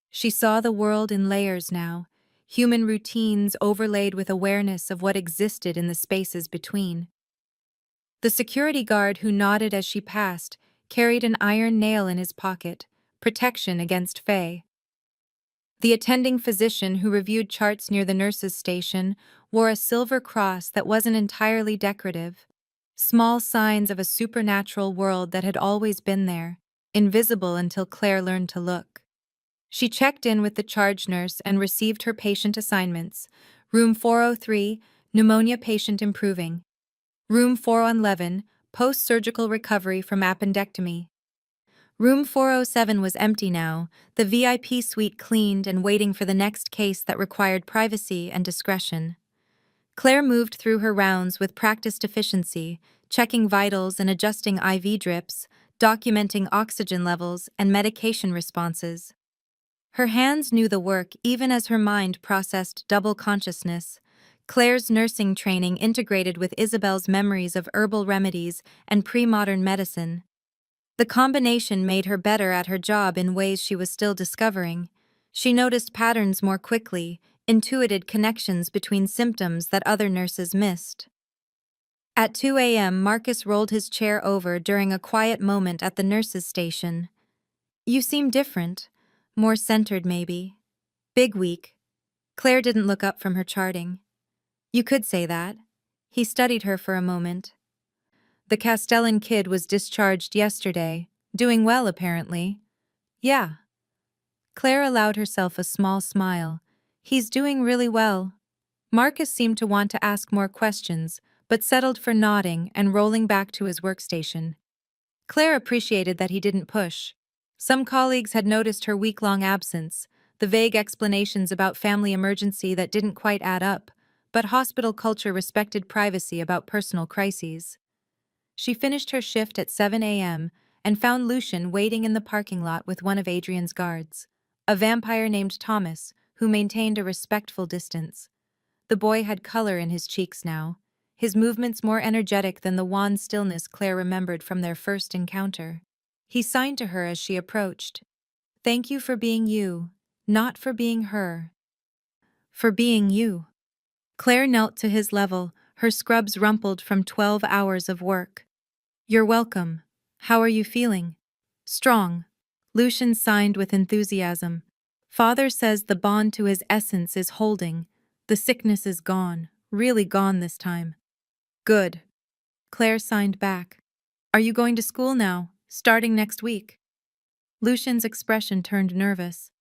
She saw the world in layers now, human routines overlaid with awareness of what existed in the spaces between. The security guard who nodded as she passed carried an iron nail in his pocket, protection against Faye. The attending physician who reviewed charts near the nurses' station wore a silver cross that wasn't entirely decorative, small signs of a supernatural world that had always been there, invisible until Claire learned to look. She checked in with the charge nurse and received her patient assignments. Room 403, pneumonia patient improving. Room 411, post-surgical recovery from appendectomy. Room 407 was empty now, the VIP suite cleaned and waiting for the next case that required privacy and discretion. Claire moved through her rounds with practiced efficiency, checking vitals and adjusting IV drips, documenting oxygen levels and medication responses. Her hands knew the work even as her mind processed double consciousness. Claire's nursing training integrated with Isabel's memories of herbal remedies and pre-modern medicine. The combination made her better at her job in ways she was still discovering. She noticed patterns more quickly, intuited connections between symptoms that other nurses missed. At 2 a.m., Marcus rolled his chair over during a quiet moment at the nurses' station. You seem different. More centered, maybe. Big week. Claire didn't look up from her charting. You could say that. He studied her for a moment. The Castellan kid was discharged yesterday, doing well apparently. Yeah. Claire allowed herself a small smile. He's doing really well. Marcus seemed to want to ask more questions, but settled for nodding and rolling back to his workstation. Claire appreciated that he didn't push. Some colleagues had noticed her week-long absence, the vague explanations about family emergency that didn't quite add up, but hospital culture respected privacy about personal crises. She finished her shift at 7 a.m. and found Lucien waiting in the parking lot with one of Adrian's guards, a vampire named Thomas, who maintained a respectful distance. The boy had color in his cheeks now, his movements more energetic than the wan stillness Claire remembered from their first encounter. He signed to her as she approached. Thank you for being you, not for being her. For being you. Claire knelt to his level, her scrubs rumpled from 12 hours of work. You're welcome. How are you feeling? Strong. Lucien signed with enthusiasm. Father says the bond to his essence is holding. The sickness is gone, really gone this time. Good. Claire signed back. Are you going to school now, starting next week? Lucien's expression turned nervous.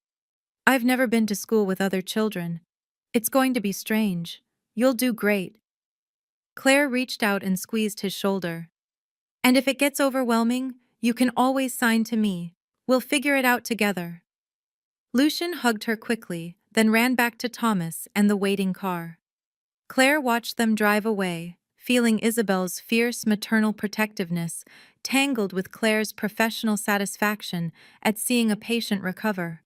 I've never been to school with other children. It's going to be strange. You'll do great. Claire reached out and squeezed his shoulder. And if it gets overwhelming, you can always sign to me. We'll figure it out together. Lucian hugged her quickly, then ran back to Thomas and the waiting car. Claire watched them drive away, feeling Isabel's fierce maternal protectiveness tangled with Claire's professional satisfaction at seeing a patient recover.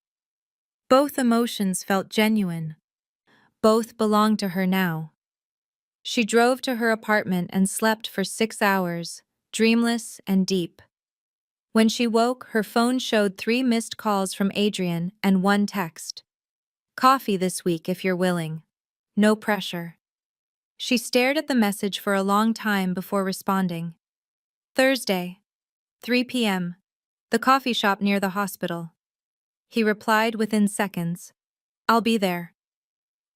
Both emotions felt genuine. Both belonged to her now. She drove to her apartment and slept for 6 hours, dreamless and deep. When she woke, her phone showed 3 missed calls from Adrian and 1 text. Coffee this week if you're willing. No pressure. She stared at the message for a long time before responding. Thursday, 3 p.m. The coffee shop near the hospital. He replied within seconds. I'll be there.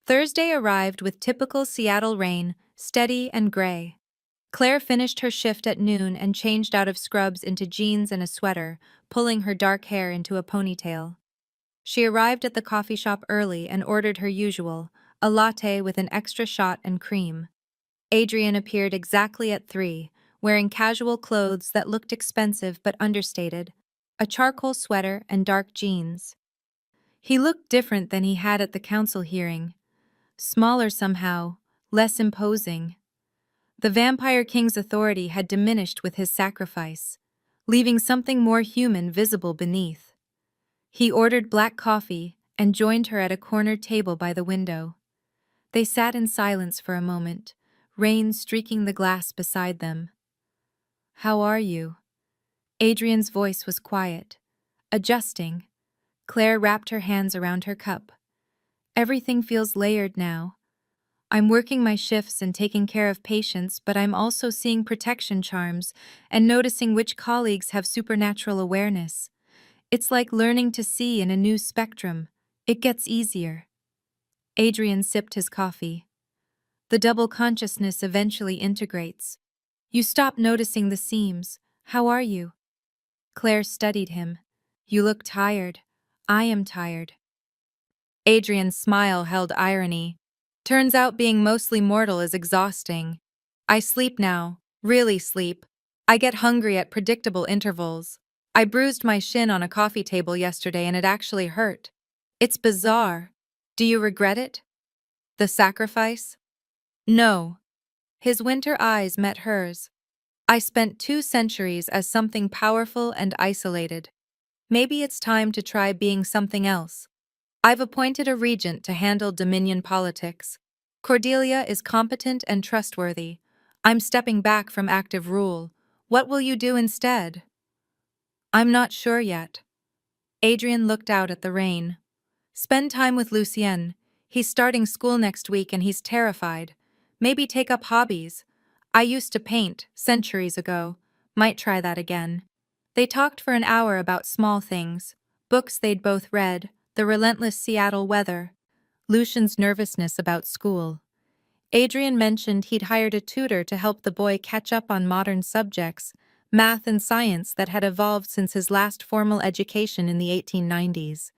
Thursday arrived with typical Seattle rain, steady and gray. Claire finished her shift at noon and changed out of scrubs into jeans and a sweater, pulling her dark hair into a ponytail. She arrived at the coffee shop early and ordered her usual, a latte with an extra shot and cream. Adrian appeared exactly at 3, wearing casual clothes that looked expensive but understated, a charcoal sweater and dark jeans. He looked different than he had at the council hearing. Smaller somehow, less imposing. The Vampire King's authority had diminished with his sacrifice, leaving something more human visible beneath. He ordered black coffee and joined her at a corner table by the window. They sat in silence for a moment, rain streaking the glass beside them. How are you? Adrian's voice was quiet, adjusting. Claire wrapped her hands around her cup. Everything feels layered now. I'm working my shifts and taking care of patients, but I'm also seeing protection charms and noticing which colleagues have supernatural awareness. It's like learning to see in a new spectrum. It gets easier. Adrian sipped his coffee. The double consciousness eventually integrates. You stop noticing the seams. How are you? Claire studied him. You look tired. I am tired. Adrian's smile held irony. Turns out being mostly mortal is exhausting. I sleep now, really sleep. I get hungry at predictable intervals. I bruised my shin on a coffee table yesterday and it actually hurt. It's bizarre. Do you regret it? The sacrifice? No. His winter eyes met hers. I spent 2 centuries as something powerful and isolated. Maybe it's time to try being something else. I've appointed a regent to handle Dominion politics. Cordelia is competent and trustworthy. I'm stepping back from active rule. What will you do instead? I'm not sure yet. Adrian looked out at the rain. Spend time with Lucien. He's starting school next week and he's terrified. Maybe take up hobbies. I used to paint, centuries ago. Might try that again. They talked for an hour about small things. Books they'd both read, the relentless Seattle weather, Lucian's nervousness about school. Adrian mentioned he'd hired a tutor to help the boy catch up on modern subjects, math and science that had evolved since his last formal education in the 1890s.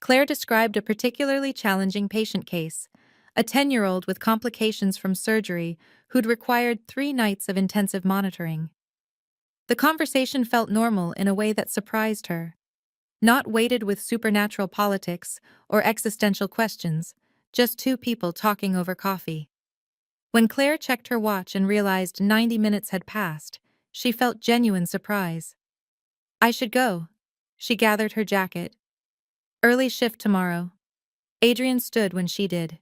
Claire described a particularly challenging patient case, a 10-year-old with complications from surgery who'd required 3 nights of intensive monitoring. The conversation felt normal in a way that surprised her. Not weighted with supernatural politics or existential questions, just 2 people talking over coffee. When Claire checked her watch and realized 90 minutes had passed, she felt genuine surprise. I should go. She gathered her jacket. Early shift tomorrow. Adrian stood when she did.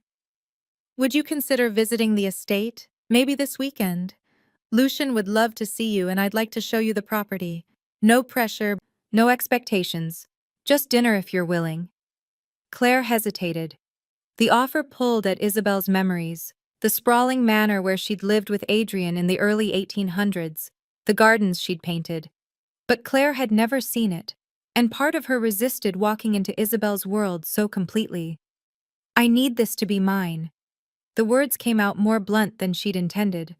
Would you consider visiting the estate, maybe this weekend? Lucian would love to see you and I'd like to show you the property. No pressure, no expectations. Just dinner if you're willing. Claire hesitated. The offer pulled at Isabel's memories, the sprawling manor where she'd lived with Adrian in the early 1800s, the gardens she'd painted. But Claire had never seen it, and part of her resisted walking into Isabel's world so completely. I need this to be mine. The words came out more blunt than she'd intended.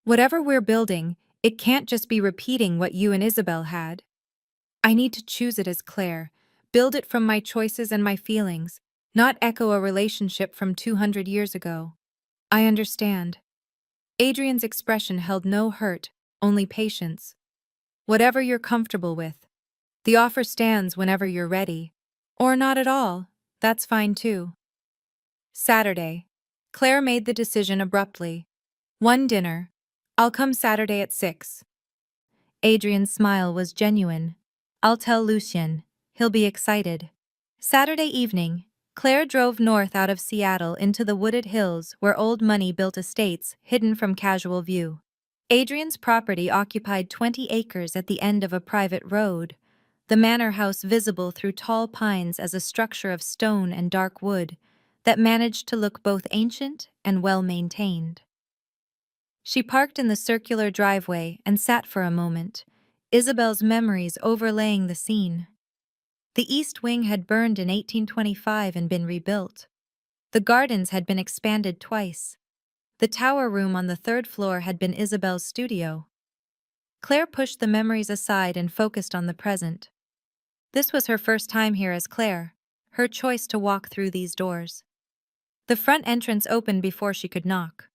Whatever we're building, it can't just be repeating what you and Isabel had. I need to choose it as Claire, build it from my choices and my feelings, not echo a relationship from 200 years ago. I understand. Adrian's expression held no hurt, only patience. Whatever you're comfortable with. The offer stands whenever you're ready. Or not at all, that's fine too. Saturday. Claire made the decision abruptly. One dinner. I'll come Saturday at 6. Adrian's smile was genuine. I'll tell Lucien. He'll be excited. Saturday evening, Claire drove north out of Seattle into the wooded hills where old money built estates hidden from casual view. Adrian's property occupied 20 acres at the end of a private road, the manor house visible through tall pines as a structure of stone and dark wood that managed to look both ancient and well-maintained. She parked in the circular driveway and sat for a moment, Isabel's memories overlaying the scene. The east wing had burned in 1825 and been rebuilt. The gardens had been expanded twice. The tower room on the third floor had been Isabel's studio. Claire pushed the memories aside and focused on the present. This was her first time here as Claire, her choice to walk through these doors. The front entrance opened before she could knock.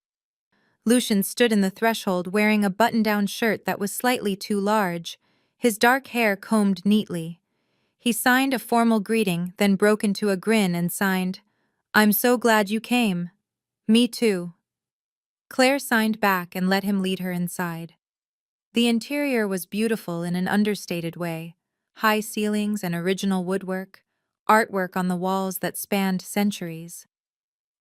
Lucien stood in the threshold wearing a button-down shirt that was slightly too large, his dark hair combed neatly. He signed a formal greeting, then broke into a grin and signed, "I'm so glad you came." "Me too." Claire signed back and let him lead her inside. The interior was beautiful in an understated way. High ceilings and original woodwork, artwork on the walls that spanned centuries.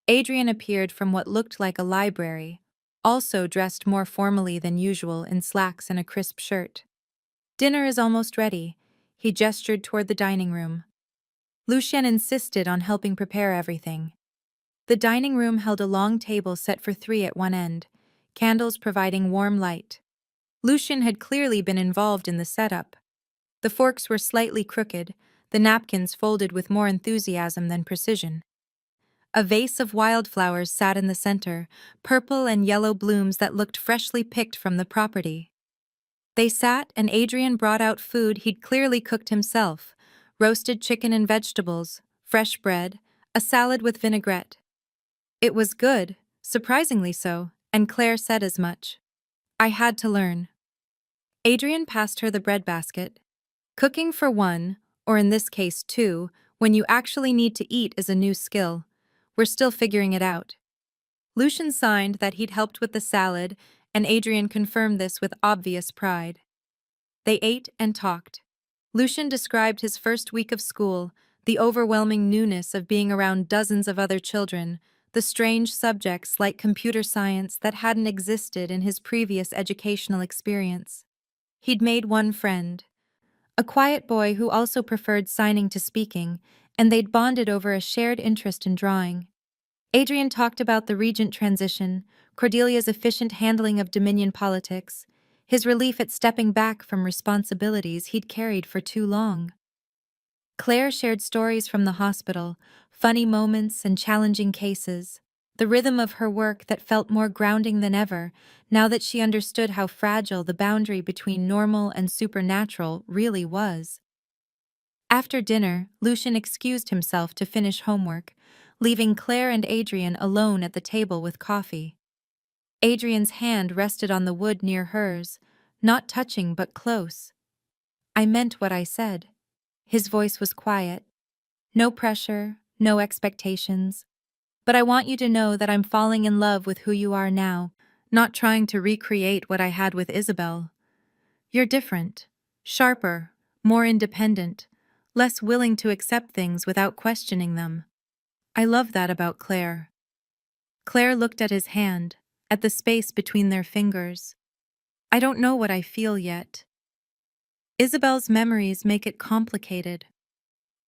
Adrian appeared from what looked like a library, also dressed more formally than usual in slacks and a crisp shirt. "Dinner is almost ready," he gestured toward the dining room. Lucien insisted on helping prepare everything. The dining room held a long table set for 3 at one end, candles providing warm light. Lucien had clearly been involved in the setup. The forks were slightly crooked, the napkins folded with more enthusiasm than precision. A vase of wildflowers sat in the center, purple and yellow blooms that looked freshly picked from the property. They sat and Adrian brought out food he'd clearly cooked himself, roasted chicken and vegetables, fresh bread, a salad with vinaigrette. It was good, surprisingly so, and Claire said as much. "I had to learn." Adrian passed her the breadbasket. Cooking for one, or in this case 2, when you actually need to eat is a new skill. We're still figuring it out. Lucien signed that he'd helped with the salad, and Adrian confirmed this with obvious pride. They ate and talked. Lucien described his first week of school, the overwhelming newness of being around dozens of other children, the strange subjects like computer science that hadn't existed in his previous educational experience. He'd made one friend, a quiet boy who also preferred signing to speaking, and they'd bonded over a shared interest in drawing. Adrian talked about the regent transition, Cordelia's efficient handling of Dominion politics, his relief at stepping back from responsibilities he'd carried for too long. Claire shared stories from the hospital, funny moments and challenging cases, the rhythm of her work that felt more grounding than ever, now that she understood how fragile the boundary between normal and supernatural really was. After dinner, Lucien excused himself to finish homework, leaving Claire and Adrian alone at the table with coffee. Adrian's hand rested on the wood near hers, not touching but close. "I meant what I said." His voice was quiet. "No pressure, no expectations. But I want you to know that I'm falling in love with who you are now, not trying to recreate what I had with Isabel. You're different, sharper, more independent, less willing to accept things without questioning them. I love that about Claire." Claire looked at his hand, at the space between their fingers. "I don't know what I feel yet. Isabel's memories make it complicated.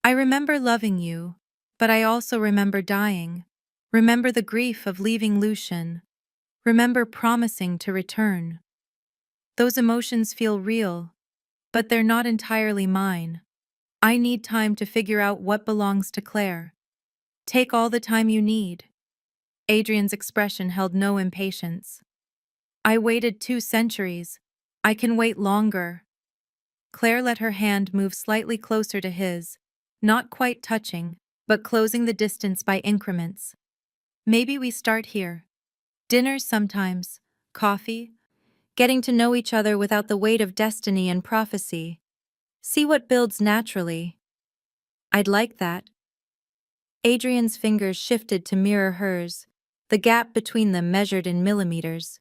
I remember loving you, but I also remember dying, remember the grief of leaving Lucien, remember promising to return. Those emotions feel real, but they're not entirely mine. I need time to figure out what belongs to Claire. Take all the time you need." Adrian's expression held no impatience. "I waited 2 centuries. I can wait longer." Claire let her hand move slightly closer to his, not quite touching, but closing the distance by increments. "Maybe we start here. Dinners sometimes, coffee, getting to know each other without the weight of destiny and prophecy. See what builds naturally. I'd like that. Adrian's fingers shifted to mirror hers, the gap between them measured in millimeters.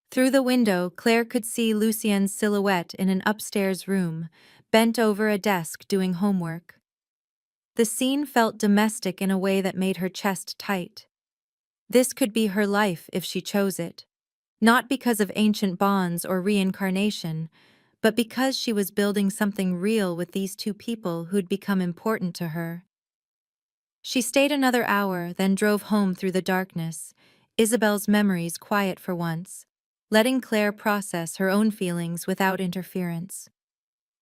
Through the window, Claire could see Lucien's silhouette in an upstairs room, bent over a desk doing homework. The scene felt domestic in a way that made her chest tight. This could be her life if she chose it. Not because of ancient bonds or reincarnation, but because she was building something real with these two people who'd become important to her. She stayed another hour, then drove home through the darkness, Isabel's memories quiet for once, letting Claire process her own feelings without interference.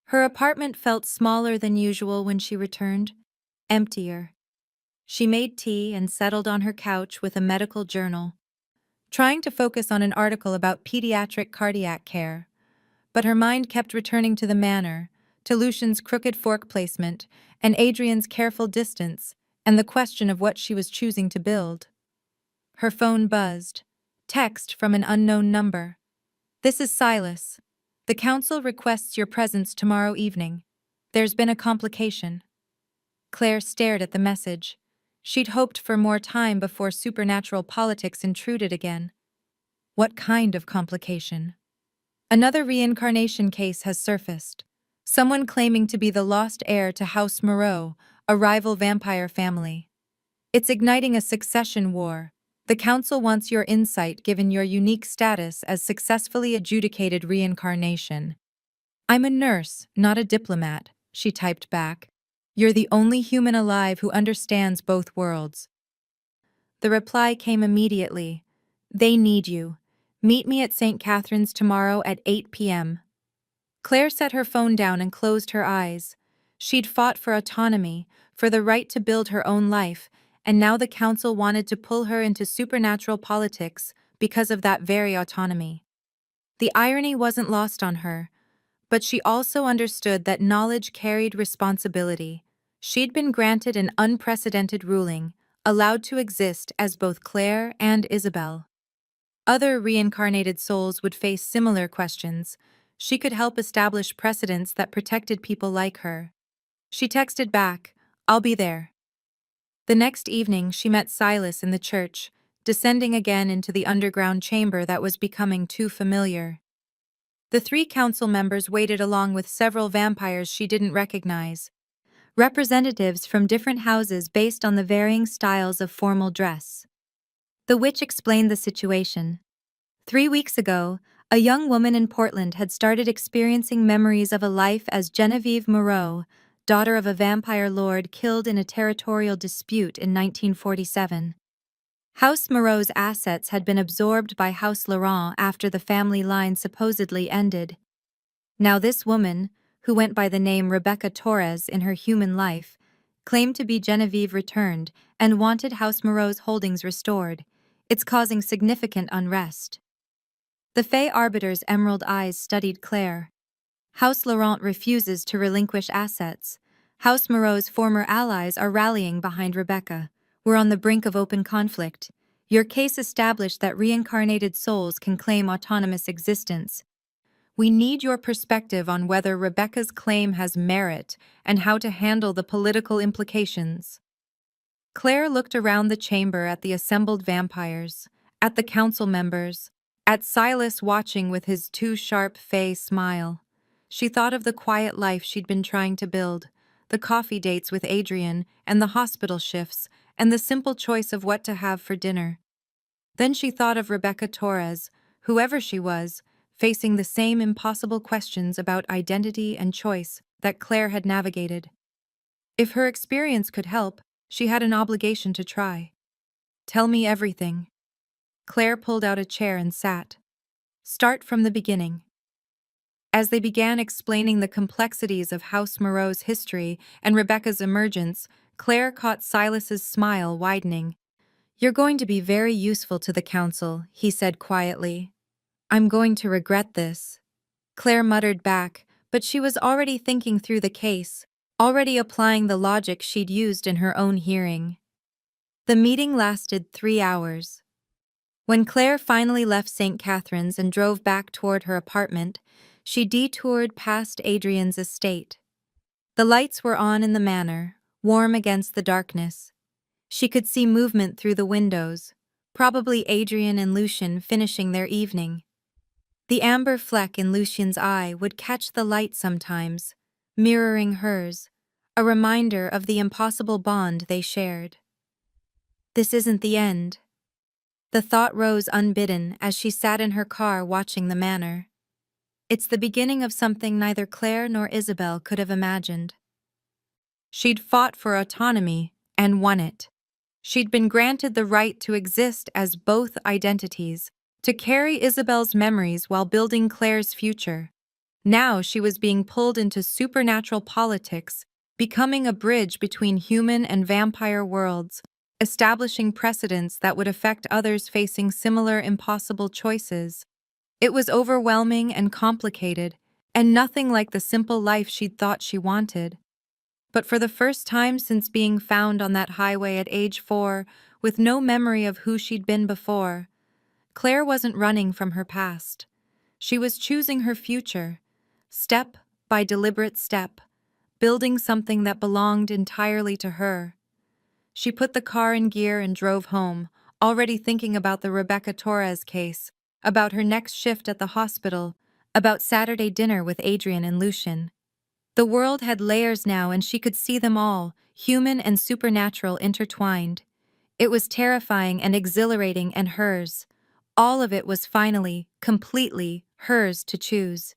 Her apartment felt smaller than usual when she returned, emptier. She made tea and settled on her couch with a medical journal, trying to focus on an article about pediatric cardiac care. But her mind kept returning to the manor, to Lucian's crooked fork placement, and Adrian's careful distance, and the question of what she was choosing to build. Her phone buzzed. Text from an unknown number. "This is Silas. The council requests your presence tomorrow evening. There's been a complication." Claire stared at the message. She'd hoped for more time before supernatural politics intruded again. What kind of complication? Another reincarnation case has surfaced. Someone claiming to be the lost heir to House Moreau, a rival vampire family. It's igniting a succession war. The council wants your insight given your unique status as successfully adjudicated reincarnation. "I'm a nurse, not a diplomat," she typed back. "You're the only human alive who understands both worlds." The reply came immediately. "They need you. Meet me at St. Catherine's tomorrow at 8 p.m. Claire set her phone down and closed her eyes. She'd fought for autonomy, for the right to build her own life, and now the council wanted to pull her into supernatural politics because of that very autonomy. The irony wasn't lost on her, but she also understood that knowledge carried responsibility. She'd been granted an unprecedented ruling, allowed to exist as both Claire and Isabel. Other reincarnated souls would face similar questions. She could help establish precedents that protected people like her. She texted back, "I'll be there." The next evening, she met Silas in the church, descending again into the underground chamber that was becoming too familiar. The three council members waited along with several vampires she didn't recognize, representatives from different houses based on the varying styles of formal dress. The witch explained the situation. 3 weeks ago, a young woman in Portland had started experiencing memories of a life as Genevieve Moreau, daughter of a vampire lord killed in a territorial dispute in 1947. House Moreau's assets had been absorbed by House Laurent after the family line supposedly ended. Now this woman, who went by the name Rebecca Torres in her human life, claimed to be Genevieve returned and wanted House Moreau's holdings restored. It's causing significant unrest. The Fey Arbiter's emerald eyes studied Claire. House Laurent refuses to relinquish assets. House Moreau's former allies are rallying behind Rebecca. We're on the brink of open conflict. Your case established that reincarnated souls can claim autonomous existence. We need your perspective on whether Rebecca's claim has merit and how to handle the political implications. Claire looked around the chamber at the assembled vampires, at the council members, at Silas watching with his too sharp Fey smile. She thought of the quiet life she'd been trying to build, the coffee dates with Adrian and the hospital shifts, and the simple choice of what to have for dinner. Then she thought of Rebecca Torres, whoever she was, facing the same impossible questions about identity and choice that Claire had navigated. If her experience could help, she had an obligation to try. "Tell me everything." Claire pulled out a chair and sat. "Start from the beginning." As they began explaining the complexities of House Moreau's history and Rebecca's emergence, Claire caught Silas's smile widening. "You're going to be very useful to the council," he said quietly. "I'm going to regret this." Claire muttered back, but she was already thinking through the case, already applying the logic she'd used in her own hearing. The meeting lasted 3 hours. When Claire finally left St. Catherine's and drove back toward her apartment, she detoured past Adrian's estate. The lights were on in the manor, warm against the darkness. She could see movement through the windows, probably Adrian and Lucien finishing their evening. The amber fleck in Lucien's eye would catch the light sometimes, mirroring hers, a reminder of the impossible bond they shared. This isn't the end. The thought rose unbidden as she sat in her car watching the manor. It's the beginning of something neither Claire nor Isabel could have imagined. She'd fought for autonomy and won it. She'd been granted the right to exist as both identities, to carry Isabel's memories while building Claire's future. Now she was being pulled into supernatural politics, becoming a bridge between human and vampire worlds, establishing precedents that would affect others facing similar impossible choices. It was overwhelming and complicated, and nothing like the simple life she'd thought she wanted. But for the first time since being found on that highway at age 4, with no memory of who she'd been before, Claire wasn't running from her past. She was choosing her future, step by deliberate step, building something that belonged entirely to her. She put the car in gear and drove home, already thinking about the Rebecca Torres case, about her next shift at the hospital, about Saturday dinner with Adrian and Lucien. The world had layers now and she could see them all, human and supernatural intertwined. It was terrifying and exhilarating and hers. All of it was finally, completely, hers to choose.